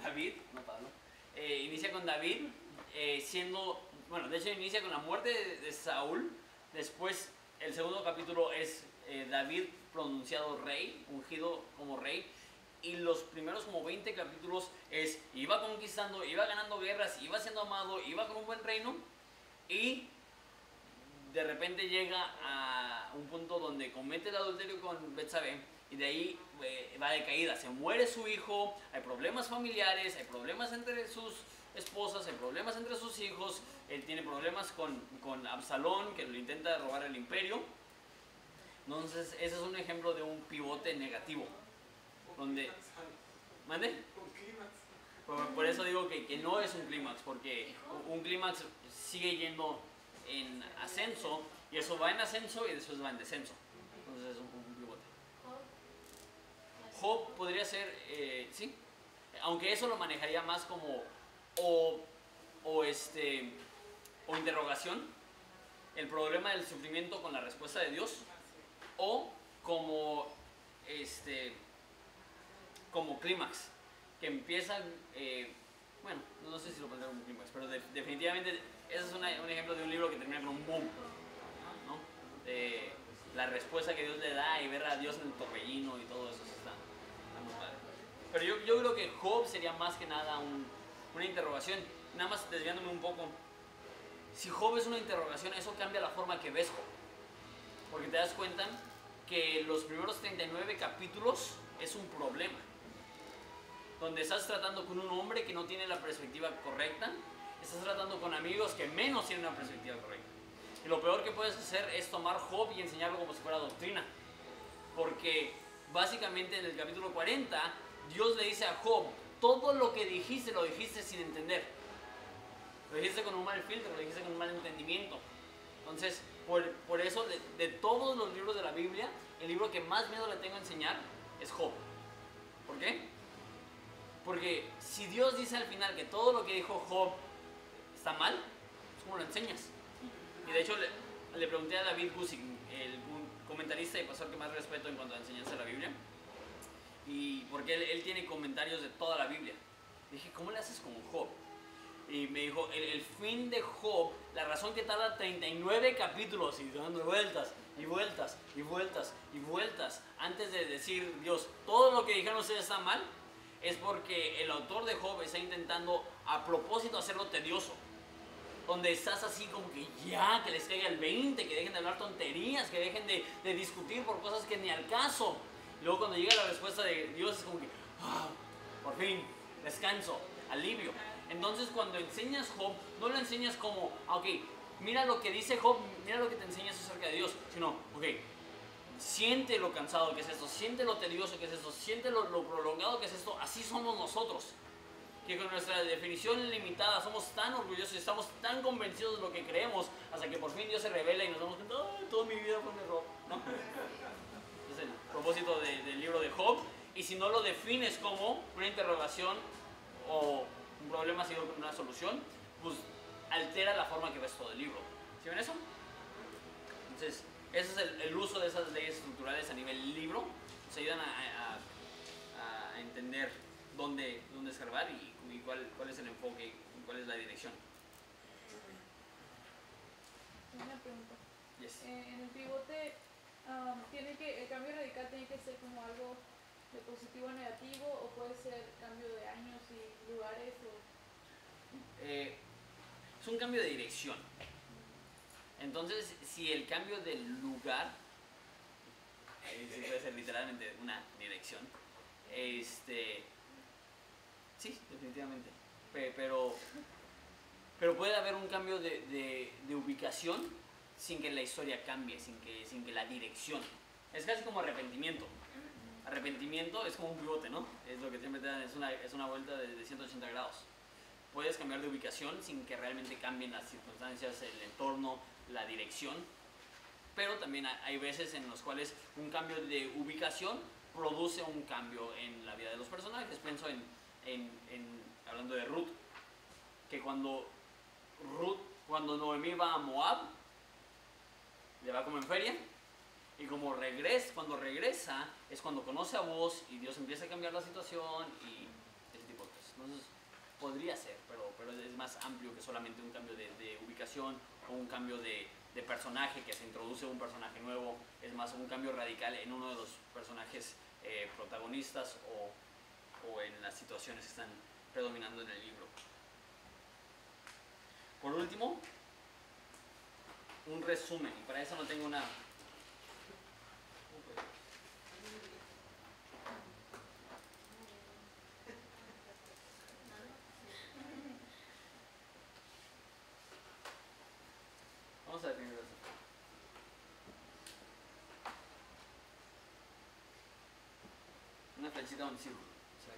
David, no Pablo, inicia con David de hecho inicia con la muerte de Saúl. Después el segundo capítulo es David pronunciado rey, ungido como rey, y los primeros como 20 capítulos iba conquistando, iba ganando guerras, iba siendo amado, iba con un buen reino, y de repente llega a un punto donde comete el adulterio con Betsabé, y de ahí va de caída. Se muere su hijo, hay problemas familiares, hay problemas entre sus esposas, hay problemas entre sus hijos, él tiene problemas con Absalón, que le intenta robar el imperio. Entonces ese es un ejemplo de un pivote negativo, donde... ¿Mande? Por eso digo que no es un clímax, porque un clímax sigue yendo en ascenso, y eso va en ascenso y después va en descenso. Entonces es un pivote. Job podría ser, sí, aunque eso lo manejaría más como o interrogación, el problema del sufrimiento con la respuesta de Dios, o como clímax, que empieza, bueno, no sé si lo pondré como clímax, pero definitivamente ese es un ejemplo de un libro que termina con un boom, ¿no? La respuesta que Dios le da, y ver a Dios en el torbellino y todo eso está muy padre. Pero yo creo que Job sería más que nada una interrogación. Nada más desviándome un poco, si Job es una interrogación, eso cambia la forma que ves Job, porque te das cuenta que los primeros 39 capítulos es un problema, donde estás tratando con un hombre que no tiene la perspectiva correcta, estás tratando con amigos que menos tienen una perspectiva correcta, y lo peor que puedes hacer es tomar Job y enseñarlo como si fuera doctrina, porque básicamente en el capítulo 40 Dios le dice a Job: todo lo que dijiste lo dijiste sin entender, lo dijiste con un mal filtro, lo dijiste con un mal entendimiento. Entonces por eso de todos los libros de la Biblia, el libro que más miedo le tengo a enseñar es Job. ¿Por qué? Porque si Dios dice al final que todo lo que dijo Job está mal, ¿cómo lo enseñas? Y de hecho le pregunté a David Gusick, el comentarista y pastor que más respeto en cuanto a enseñanza de la Biblia, y porque él tiene comentarios de toda la Biblia. Dije, ¿cómo le haces con Job? Y me dijo, el fin de Job, la razón que tarda 39 capítulos y dando vueltas y vueltas y vueltas y vueltas antes de decir Dios, todo lo que dijeron ustedes está mal, es porque el autor de Job está intentando a propósito hacerlo tedioso, donde estás así como que ya, que les caiga el 20, que dejen de hablar tonterías, que dejen de discutir por cosas que ni al caso. Y luego cuando llega la respuesta de Dios es como que, por fin, descanso, alivio. Entonces cuando enseñas Job, no lo enseñas como, ok, mira lo que dice Job, mira lo que te enseñas acerca de Dios, sino, ok, siente lo cansado que es esto, siente lo tedioso que es esto, siente lo prolongado que es esto. Así somos nosotros, que con nuestra definición limitada somos tan orgullosos y estamos tan convencidos de lo que creemos, hasta que por fin Dios se revela y nos damos cuenta, toda mi vida fue un error, ¿no? Es el propósito del libro de Job. Y si no lo defines como una interrogación o un problema seguido con una solución, pues altera la forma que ves todo el libro. ¿Sí ven eso? Entonces, ese es el uso de esas leyes estructurales a nivel libro. Nos ayudan a entender dónde escarbar y cuál es el enfoque y cuál es la dirección. Una pregunta. Yes. En el pivote, el cambio radical tiene que ser como algo de positivo a negativo, o puede ser cambio de años y lugares, Es un cambio de dirección. Entonces, si el cambio del lugar, sí puede ser literalmente una dirección, sí, definitivamente, pero puede haber un cambio de ubicación sin que la historia cambie, sin que la dirección. Es casi como arrepentimiento. Arrepentimiento es como un pivote, ¿no? Es lo que siempre te dan, es una vuelta de 180 grados. Puedes cambiar de ubicación sin que realmente cambien las circunstancias, el entorno, la dirección. Pero también hay veces en los cuales un cambio de ubicación produce un cambio en la vida de los personajes. Pienso hablando de Ruth, que cuando Noemí va a Moab, le va como en feria, y cuando regresa es cuando conoce a Boaz y Dios empieza a cambiar la situación y ese tipo de cosas. Entonces podría ser, pero es más amplio que solamente un cambio de ubicación o un cambio de personaje, que se introduce un personaje nuevo. Es más un cambio radical en uno de los personajes protagonistas o en las situaciones que están predominando en el libro. Por último, un resumen, y para eso no tengo una... Vamos a definir eso. Una flechita o un círculo, o sea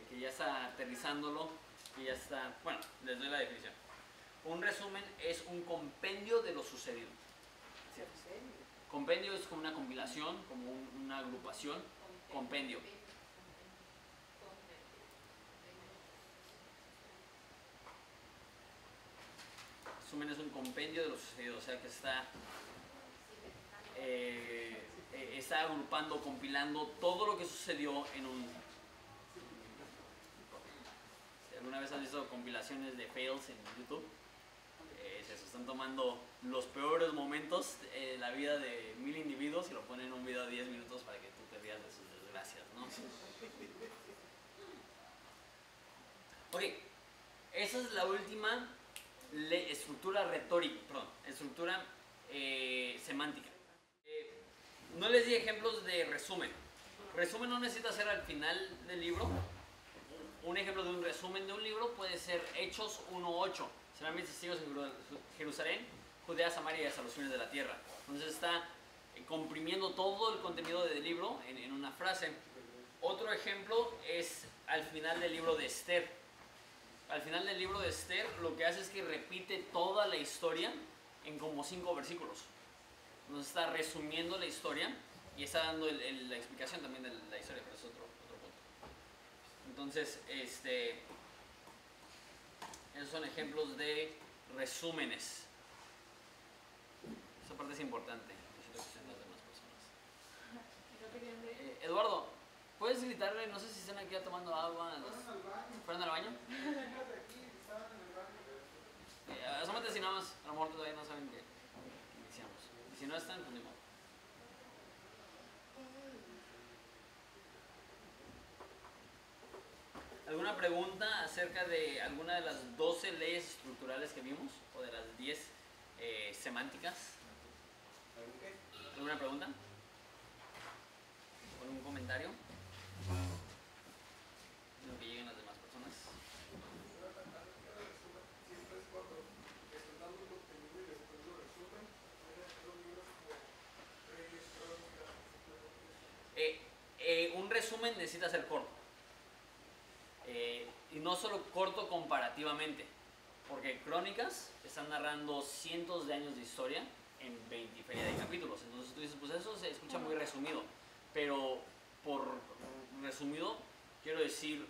que ya está aterrizándolo, que ya está... Bueno, les doy la definición. Un resumen es un compendio de lo sucedido. ¿Cierto? Compendio es como una compilación, como una agrupación. Compendio. Resumen es un compendio de lo sucedido, o sea que está agrupando, compilando todo lo que sucedió en un... Si alguna vez has visto compilaciones de fails en YouTube, es eso, están tomando los peores momentos de la vida de 1000 individuos y lo ponen en un video de 10 minutos para que tú te rías de sus desgracias, ¿no? Ok, esa es la última estructura retórica, perdón, estructura semántica. No les di ejemplos de resumen. Resumen no necesita ser al final del libro. Un ejemplo de un resumen de un libro puede ser Hechos 1:8. Serán mis testigos en Jerusalén, Judea, Samaria y hasta los fines de la tierra. Entonces está comprimiendo todo el contenido del libro en una frase. Otro ejemplo es al final del libro de Esther. Al final del libro de Esther lo que hace es que repite toda la historia en como 5 versículos. Entonces está resumiendo la historia y está dando la explicación también de la historia, pero es otro punto. Entonces, esos son ejemplos de resúmenes. Esa parte es importante. Necesito que estén las demás personas. Eduardo, ¿puedes gritarle? No sé si están aquí tomando agua. ¿Fueron al baño? Asómate si nada más, a lo mejor todavía no saben que iniciamos. Y si no están, pues ni modo. ¿Alguna pregunta acerca de alguna de las 12 leyes estructurales que vimos? ¿O de las 10 semánticas? ¿Alguna pregunta? ¿Algún comentario? Lo que lleguen las demás personas. Un resumen necesita ser corto. Y no solo corto comparativamente, porque Crónicas están narrando cientos de años de historia en 20 y feria de capítulos. Entonces tú dices, pues eso se escucha muy resumido, pero por resumido quiero decir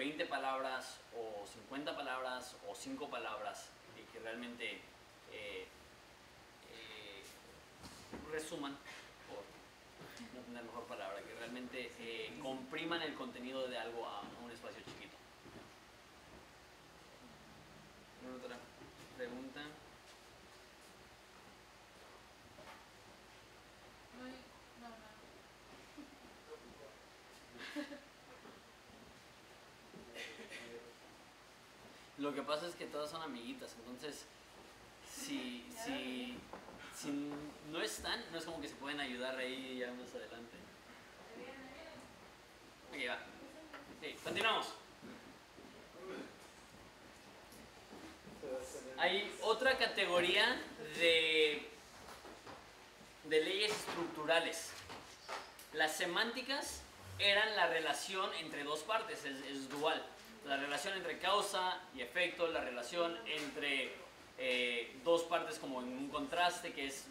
20 palabras o 50 palabras o 5 palabras que realmente resuman, por no tener mejor palabra, que realmente compriman el contenido de algo a un espacio chiquito. ¿Alguna otra pregunta? No, no. Lo que pasa es que todas son amiguitas, entonces si no están, no es como que se pueden ayudar ahí ya más adelante. Ok, va. Sí, continuamos. Hay otra categoría de leyes estructurales. Las semánticas eran la relación entre dos partes, es dual. La relación entre causa y efecto, la relación entre dos partes como en un contraste, que es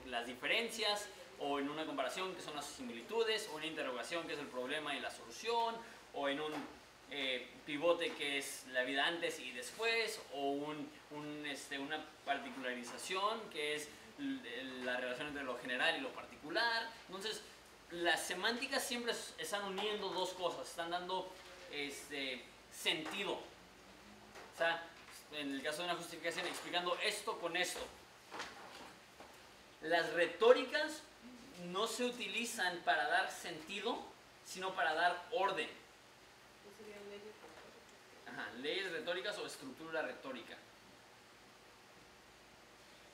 las diferencias, o en una comparación, que son las similitudes, o una interrogación, que es el problema y la solución, o en un pivote, que es la vida antes y después, o una particularización, que es la relación entre lo general y lo particular. Entonces, las semánticas siempre están uniendo dos cosas, están dando sentido. O sea, en el caso de una justificación, explicando esto con esto. Las retóricas no se utilizan para dar sentido, sino para dar orden. Ajá, leyes retóricas o estructura retórica.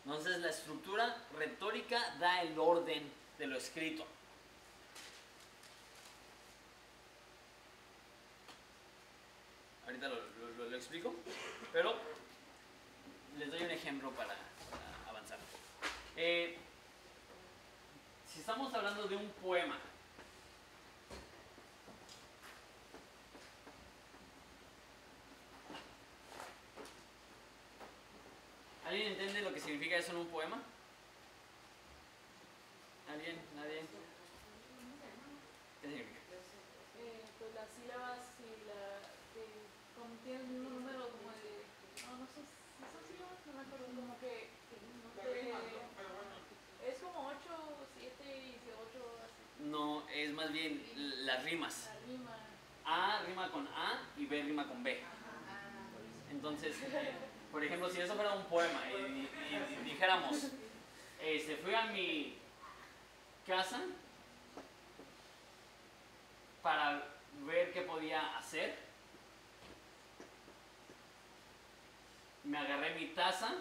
Entonces, la estructura retórica da el orden de lo escrito. Ahorita lo explico, pero les doy un ejemplo para avanzar. Si estamos hablando de un poema, ¿alguien entiende lo que significa eso en un poema? ¿Alguien? ¿Nadie? ¿Qué significa? Pues las sílabas como tienen el mismo número como de... No sé si son sílabas, no me acuerdo, como que... es como 8, 7 y 8 así. No, es más bien las rimas. La rima. A rima con A y B rima con B. Entonces, por ejemplo, si eso fuera un poema y dijéramos, fui a mi casa para ver qué podía hacer, me agarré mi taza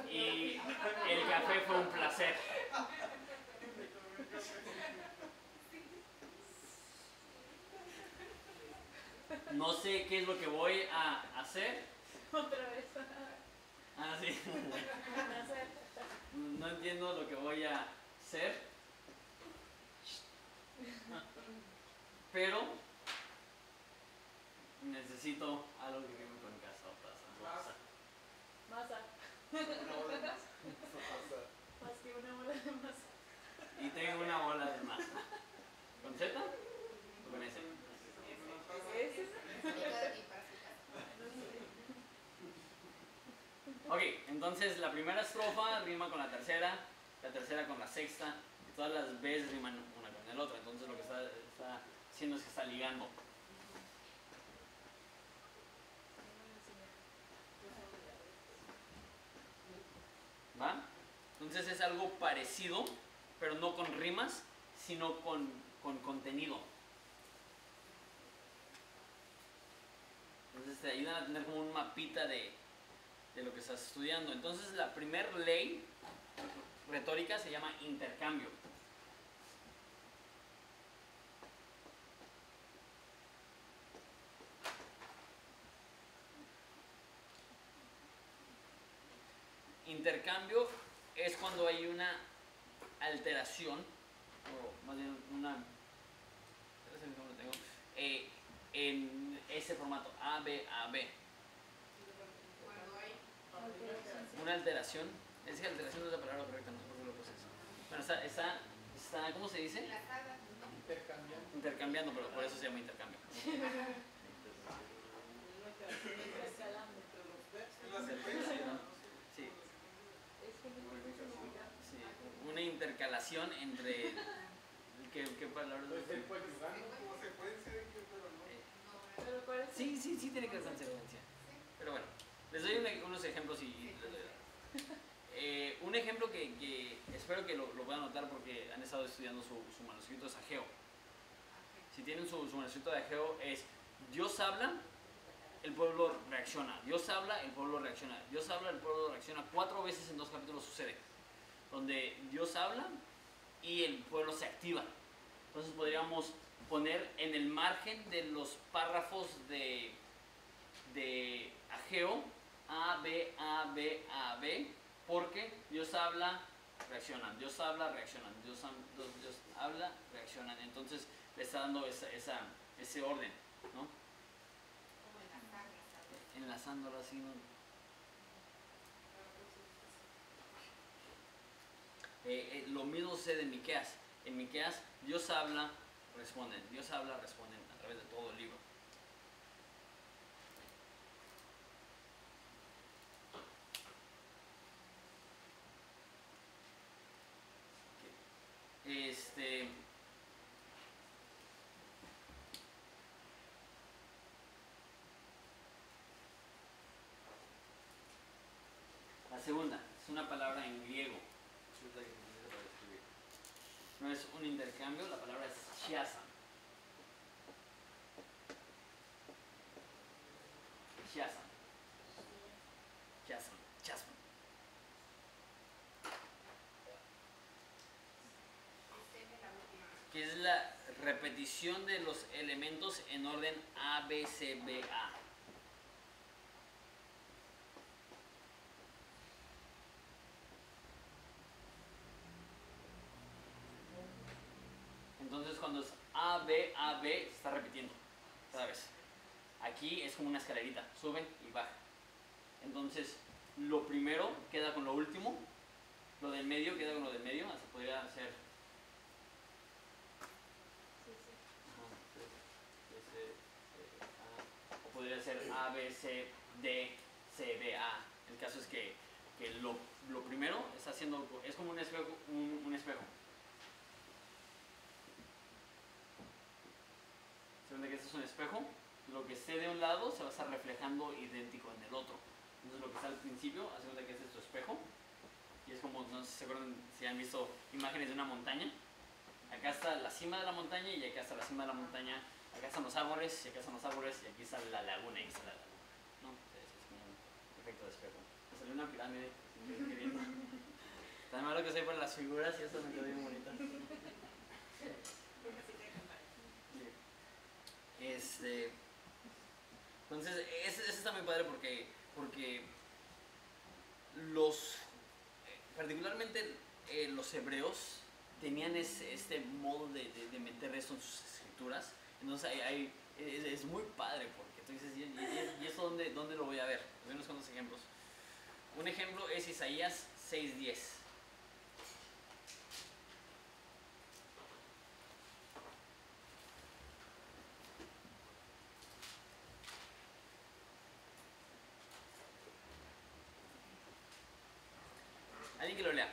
y el café fue un placer. No sé qué es lo que voy a hacer. Otra vez. Ah, sí. No entiendo lo que voy a hacer. Pero necesito algo que rime con casa o taza. Masa. Una bola más. Más que una bola de masa. Y tengo una bola de masa. ¿Con Z o con S? ¿Es esa? Ok, entonces la primera estrofa rima con la tercera con la sexta, y todas las B's riman una con el otro. Entonces lo que está haciendo es que está ligando. ¿Va? Entonces es algo parecido, pero no con rimas, sino con contenido. Entonces te ayudan a tener como un mapita de lo que estás estudiando. Entonces la primer ley retórica se llama intercambio. Intercambio es cuando hay una alteración, o más bien en ese formato, A, B, A, B. Cuando hay Una alteración, es que alteración no es la palabra correcta, no sé por qué lo puse eso. Bueno, está ¿cómo se dice? enlazadas, ¿no? Intercambiar. intercambiando, pero por eso se llama intercambio. Intercalando. En la secuencia. Sí, Es que no tiene significado. sí, una intercalación entre... ¿Qué palabras? Puede ser pues jugando. Como secuencia de que, pero no. Pero parece. Sí, tiene que ser secuencia. Pero bueno, les doy unos ejemplos y les doy un ejemplo que espero que lo puedan notar porque han estado estudiando su manuscrito es Ageo. Si tienen su manuscrito de Ageo es Dios habla, el pueblo reacciona. Dios habla, el pueblo reacciona. Dios habla, el pueblo reacciona. 4 veces en 2 capítulos sucede. Donde Dios habla y el pueblo se activa. Entonces podríamos poner en el margen de los párrafos de Ageo A, B, A, B, A, B, porque Dios habla, reaccionan, Dios habla, reaccionan, Dios habla, reaccionan. Entonces le está dando ese orden, ¿no? Como en las sagras, ¿sabes? Enlazándolo así, ¿no? Lo mismo sucede en Miqueas. En Miqueas, Dios habla, responden. Dios habla, responden a través de todo el libro. La segunda es una palabra en griego. Es la que se utiliza para escribir. No es un intercambio, la palabra es chiasam. Chiasam. Chiasam. Chiasam. Esa es la última. Que es la repetición de los elementos en orden A, B, C, B, A. Entonces cuando es A, B, se está repitiendo cada vez. Aquí es como una escalerita, sube y baja. Entonces lo primero queda con lo último, lo del medio queda con lo del medio, así podría ser. O podría ser A, B, C, D, C, B, A. El caso es que lo primero está haciendo, es como un espejo. Un espejo. ¿Se ven que este es un espejo? Lo que esté de un lado se va a estar reflejando idéntico en el otro. Entonces lo que está al principio, hace cuenta que este es tu espejo. Y es como, no sé si se acuerdan, si han visto imágenes de una montaña. Acá está la cima de la montaña y acá está la cima de la montaña. Acá están los árboles y acá están los árboles y aquí está la laguna y aquí está la laguna. ¿No? Entonces es como un efecto de espejo. Me salió una pirámide, si estoy queriendo. Tan malo que soy para las figuras y eso me quedó bien bonita. Entonces, ese está muy padre porque particularmente los hebreos tenían este modo de meter eso en sus escrituras. Entonces es muy padre porque tú dices, ¿y eso dónde lo voy a ver? Les doy unos cuantos ejemplos. Un ejemplo es Isaías 6:10. Alguien que lo lea.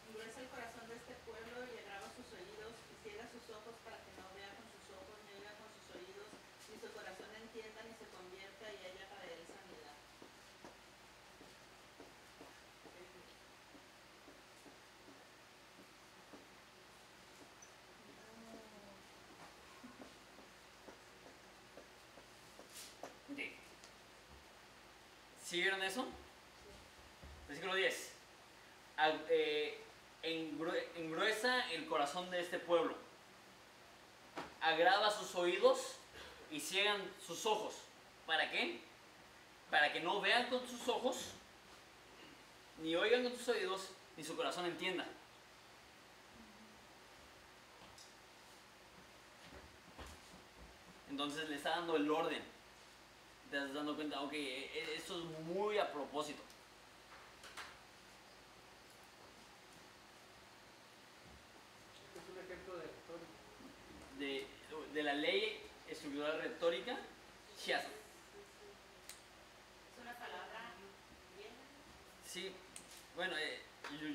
Endurece el corazón de este pueblo y agrava sus oídos y ciega sus ojos para que no vea con sus ojos ni oiga con sus oídos, ni su corazón entienda ni se convierta y haya para él sanidad. Ok. ¿Sí vieron eso? Versículo 10. Engruesa el corazón de este pueblo. Agrava sus oídos y ciegan sus ojos. ¿Para qué? Para que no vean con sus ojos, ni oigan con sus oídos, ni su corazón entienda. Entonces le está dando el orden. Te estás dando cuenta, ok, esto es muy a propósito. Sí, bueno,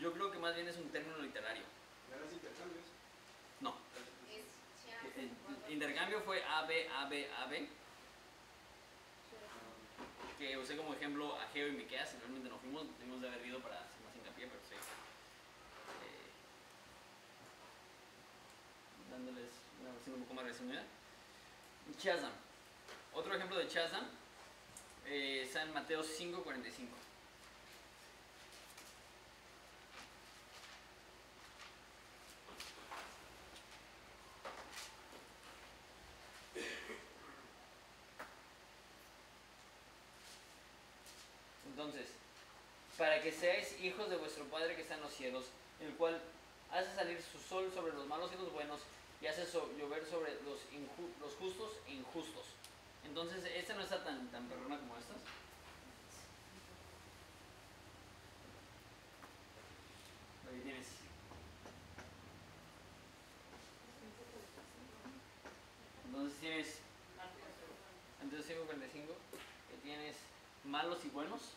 yo creo que más bien es un término literario. ¿Eran intercambios? No. Es El chance. intercambio fue AB, que usé como ejemplo a Ageo y Miqueas, y realmente no fuimos, debimos de haber ido para hacer más hincapié, pero sí. Dándoles una versión un poco más resumida. Chazam. Otro ejemplo de Chazam está en Mateo 5:45. Entonces, para que seáis hijos de vuestro Padre que está en los cielos, el cual hace salir su sol sobre los malos y los buenos, y hace llover sobre los justos e injustos. Entonces, esta no está tan perrona como estas. Ahí tienes. Entonces tienes, Mateo 5:45, que tienes malos y buenos.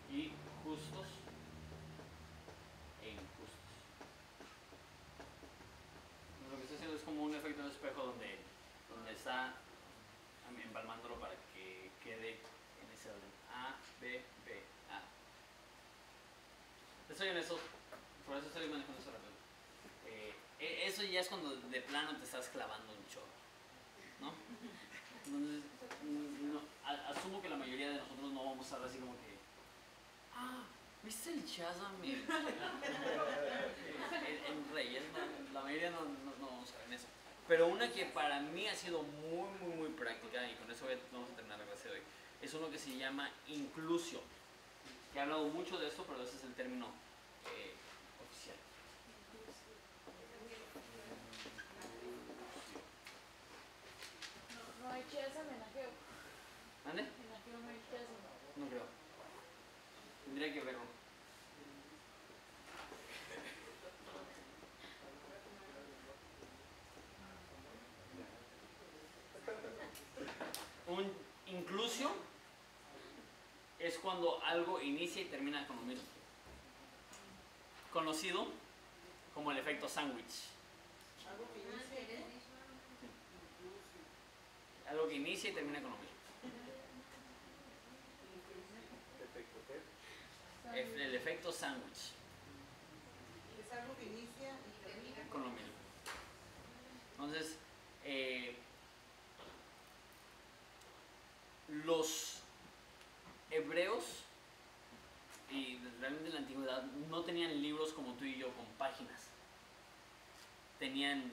Y justos e injustos. Lo que estoy haciendo es como un efecto de espejo donde está empalmándolo para que quede en ese orden. A, B, B, A. Estoy en eso, por eso estoy manejando eso rápido. Eso ya es cuando de plano te estás clavando un chorro, ¿no? Entonces, asumo que la mayoría de nosotros no vamos a hablar así como que ¿viste el Chazam? En Reyes, la mayoría no vamos a ver en eso. Pero una que para mí ha sido muy práctica, y con eso vamos a terminar la clase de hoy, es uno que se llama inclusio. Que he hablado mucho de esto, pero ese es el término oficial. No hay Chazam en Ageo. ¿Ande? En Ageo no hay Chazam. No creo. Tendría que verlo. Un inclusio es cuando algo inicia y termina con lo mismo. Conocido como el efecto sándwich. Algo que inicie, ¿no? Algo que inicia y termina con lo mismo. Perfecto, ¿qué? El efecto sándwich. Es algo que inicia y termina Con lo mismo. Entonces, los hebreos y realmente en la antigüedad no tenían libros como tú y yo con páginas, tenían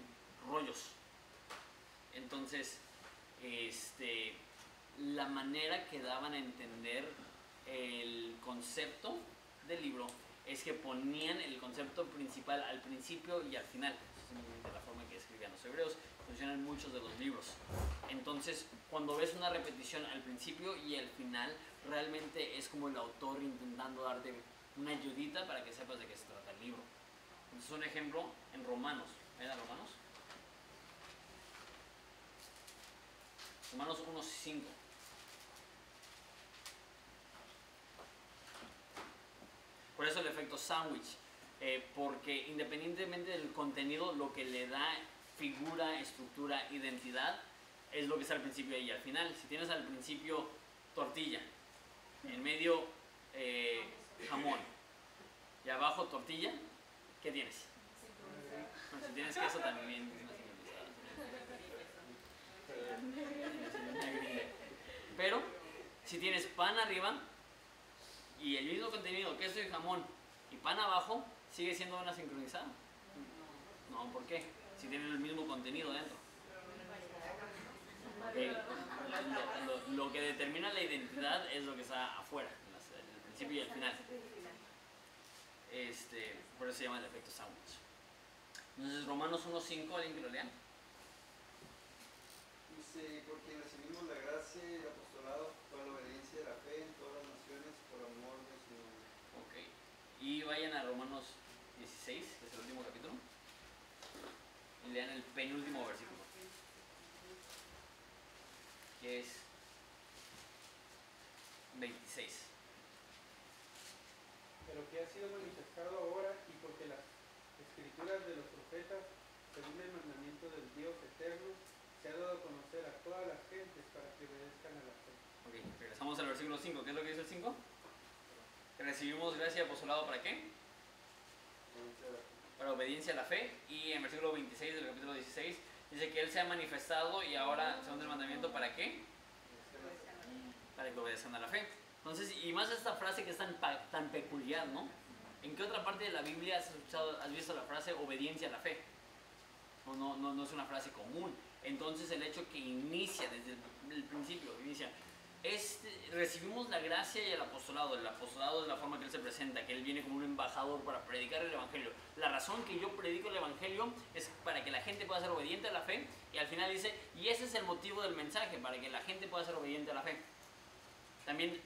rollos. Entonces, la manera que daban a entender el concepto del libro es que ponían el concepto principal al principio y al final. De la forma que escribían los hebreos, funcionan muchos de los libros. Entonces, cuando ves una repetición al principio y al final, realmente es como el autor intentando darte una ayudita para que sepas de qué se trata el libro. Entonces, un ejemplo en Romanos. ¿Ven a Romanos? Romanos 1:5. Por eso el efecto sándwich. Porque independientemente del contenido, lo que le da figura, estructura, identidad, es lo que está al principio y al final. Si tienes al principio tortilla, en medio jamón y abajo tortilla, ¿qué tienes? Bueno, si tienes queso también es una sincronizada. Pero si tienes pan arriba y el mismo contenido, queso y jamón, y pan abajo, sigue siendo una sincronizada. No, ¿por qué? Si tienen el mismo contenido dentro. Lo que determina la identidad es lo que está afuera, en el principio y el final. Por eso se llama el efecto sándwich. Entonces, Romanos 1:5, ¿alguien que lo lea? Dice, porque recibimos la gracia y el apostolado para la obediencia de la fe en todas las naciones por amor de su nombre. Ok. Y vayan a Romanos 16, que es el último capítulo, y lean el penúltimo versículo. que es 26. Pero que ha sido manifestado ahora y porque las escrituras de los profetas, según el mandamiento del Dios eterno, se ha dado a conocer a todas las gentes para que obedezcan a la fe. Ok, regresamos al versículo 5. ¿Qué es lo que dice el 5? Que recibimos gracia y apostolado ¿para qué? Para obediencia a la fe. Y en versículo 26 del capítulo 16 dice que Él se ha manifestado y ahora, según el mandamiento, ¿para qué? Para que obedezcan a la fe. Entonces, y más esta frase que es tan peculiar, ¿no? ¿En qué otra parte de la Biblia has visto la frase obediencia a la fe? No es una frase común. Entonces el hecho que inicia desde el principio, recibimos la gracia y el apostolado. El apostolado es la forma que Él se presenta, que Él viene como un embajador para predicar el Evangelio. La razón que yo predico el Evangelio es para que la gente pueda ser obediente a la fe, y al final dice, y ese es el motivo del mensaje, para que la gente pueda ser obediente a la fe. También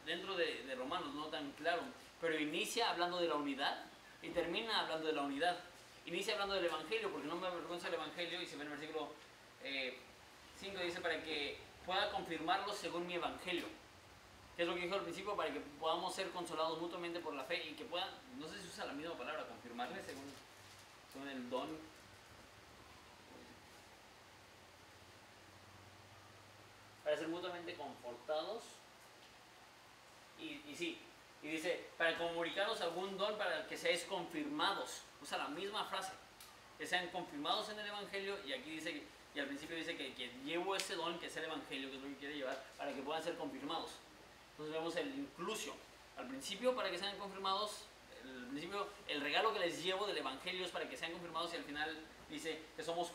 dentro de Romanos, no tan claro, pero inicia hablando de la unidad y termina hablando de la unidad. Inicia hablando del Evangelio, porque no me avergüenza el Evangelio, y se ve en el versículo 5, dice para que pueda confirmarlo según mi Evangelio. Que es lo que dijo al principio, para que podamos ser consolados mutuamente por la fe y que puedan, no sé si usa la misma palabra, confirmarle según el don. Para ser mutuamente confortados. Y sí, y dice, para comunicaros algún don para que seáis confirmados. Usa la misma frase, que sean confirmados en el Evangelio, y aquí dice, y al principio dice que llevo ese don, que es el Evangelio, que es lo que quiere llevar, para que puedan ser confirmados. Entonces vemos el inclusio. Al principio, para que sean confirmados, el regalo que les llevo del Evangelio es para que sean confirmados, y al final dice que somos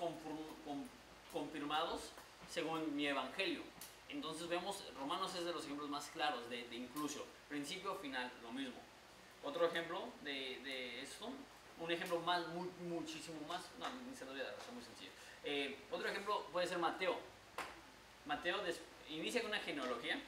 confirmados según mi Evangelio. Entonces vemos, Romanos es de los ejemplos más claros de inclusio. Principio, final, lo mismo. Otro ejemplo de esto, un ejemplo muchísimo más, no, ni se lo voy a dar, es muy sencillo. Otro ejemplo puede ser Mateo. Mateo inicia con una genealogía,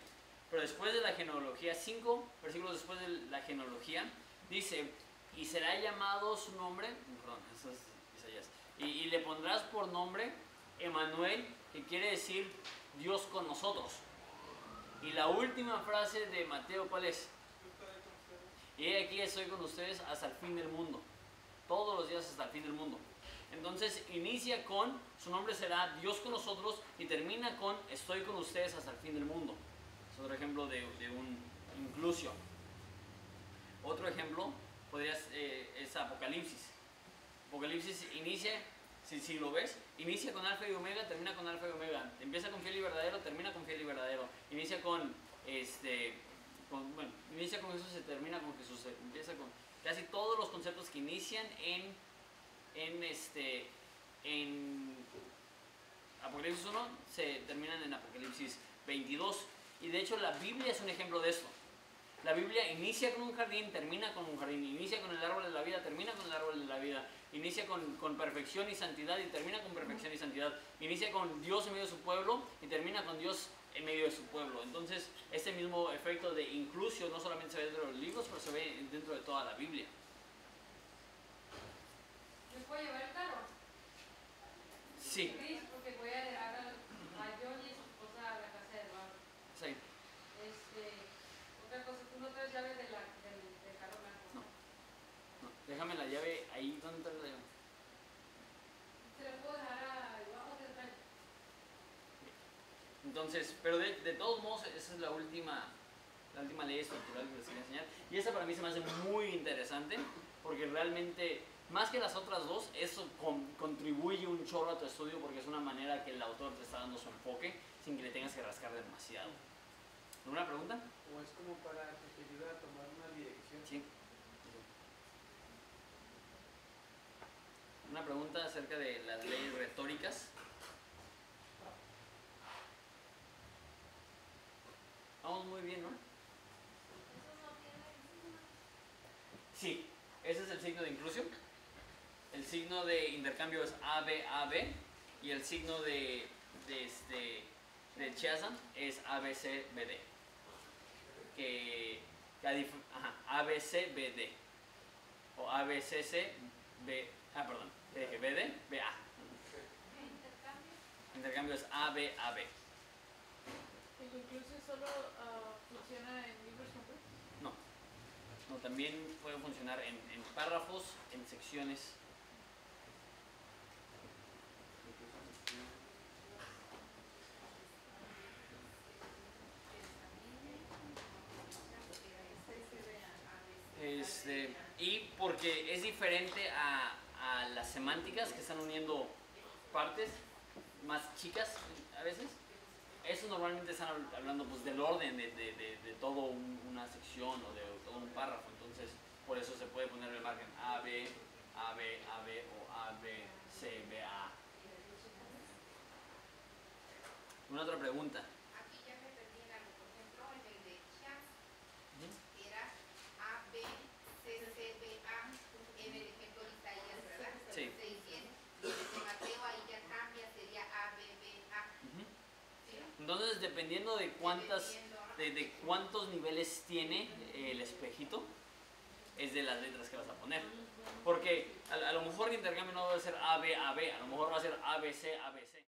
pero después de la genealogía, 5 versículos después de la genealogía, dice, y será llamado su nombre, perdón, eso es Isaías, y le pondrás por nombre Emmanuel, que quiere decir Dios con nosotros. Y la última frase de Mateo, ¿cuál es? Y aquí estoy con ustedes hasta el fin del mundo. Todos los días hasta el fin del mundo. Entonces inicia con, su nombre será Dios con nosotros, y termina con, estoy con ustedes hasta el fin del mundo. Es otro ejemplo de un inclusio. Otro ejemplo es Apocalipsis. Apocalipsis inicia, si lo ves, inicia con alfa y omega, termina con alfa y omega. Empieza con fiel y verdadero, termina con fiel y verdadero. Inicia con inicia con Jesús, se termina con Jesús. Empieza con casi todos los conceptos que inician en Apocalipsis 1 se terminan en Apocalipsis 22. Y de hecho la Biblia es un ejemplo de esto. La Biblia inicia con un jardín, termina con un jardín. Inicia con el árbol de la vida, termina con el árbol de la vida. Inicia con perfección y santidad y termina con perfección y santidad. Inicia con Dios en medio de su pueblo y termina con Dios en medio de su pueblo. Entonces, este mismo efecto de inclusión no solamente se ve dentro de los libros, pero se ve dentro de toda la Biblia. ¿Me puedo llevar el carro? Sí. Cris, porque voy a dejar a John y a su esposa a la casa de Eduardo. Sí. Otra cosa, tú no traes llaves del carro blanco. No. Déjame la llave ahí. ¿Dónde está la llave? Se la puedo dejar a Eduardo de traer. Entonces, pero de todos modos, esa es la última ley estructural que les quería enseñar. Y esa para mí se me hace muy interesante, porque realmente, más que las otras dos, eso contribuye un chorro a tu estudio, porque es una manera que el autor te está dando su enfoque sin que le tengas que rascar demasiado. ¿Alguna pregunta? O es como para que te ayude a tomar una dirección. Sí. Una pregunta acerca de las leyes retóricas. Vamos muy bien, ¿no? Sí, ese es el signo de inclusión. El signo de intercambio es AB, y el signo de Chiasm es ABCBD. ABCBD. O ABCCB. Perdón. BD, BA. Intercambio es ABAB. ¿El conclusive solo funciona en libros completos? No. No, también puede funcionar en párrafos, en secciones. Y porque es diferente a las semánticas que están uniendo partes más chicas a veces. Eso normalmente están hablando pues del orden de todo una sección o de todo un párrafo. Entonces, por eso se puede poner el margen A, B, A, B, A, B o A, B, C, B, A. Una otra pregunta. Aquí ya me perdí en algo. Por ejemplo, en el de Chas era A, B, C, C, B, A. En el ejemplo de Isaías, ¿verdad? Sí. 6, 10. Y en el de Mateo ahí ya cambia, sería A, B, B, A. ¿Sí? Entonces, dependiendo de cuántas, Dependiendo, de cuántos niveles tiene el espejito, es de las letras que vas a poner. Porque a lo mejor el intercambio no va a ser A, B, A, B, a lo mejor va a ser A, B, C, A, B, C.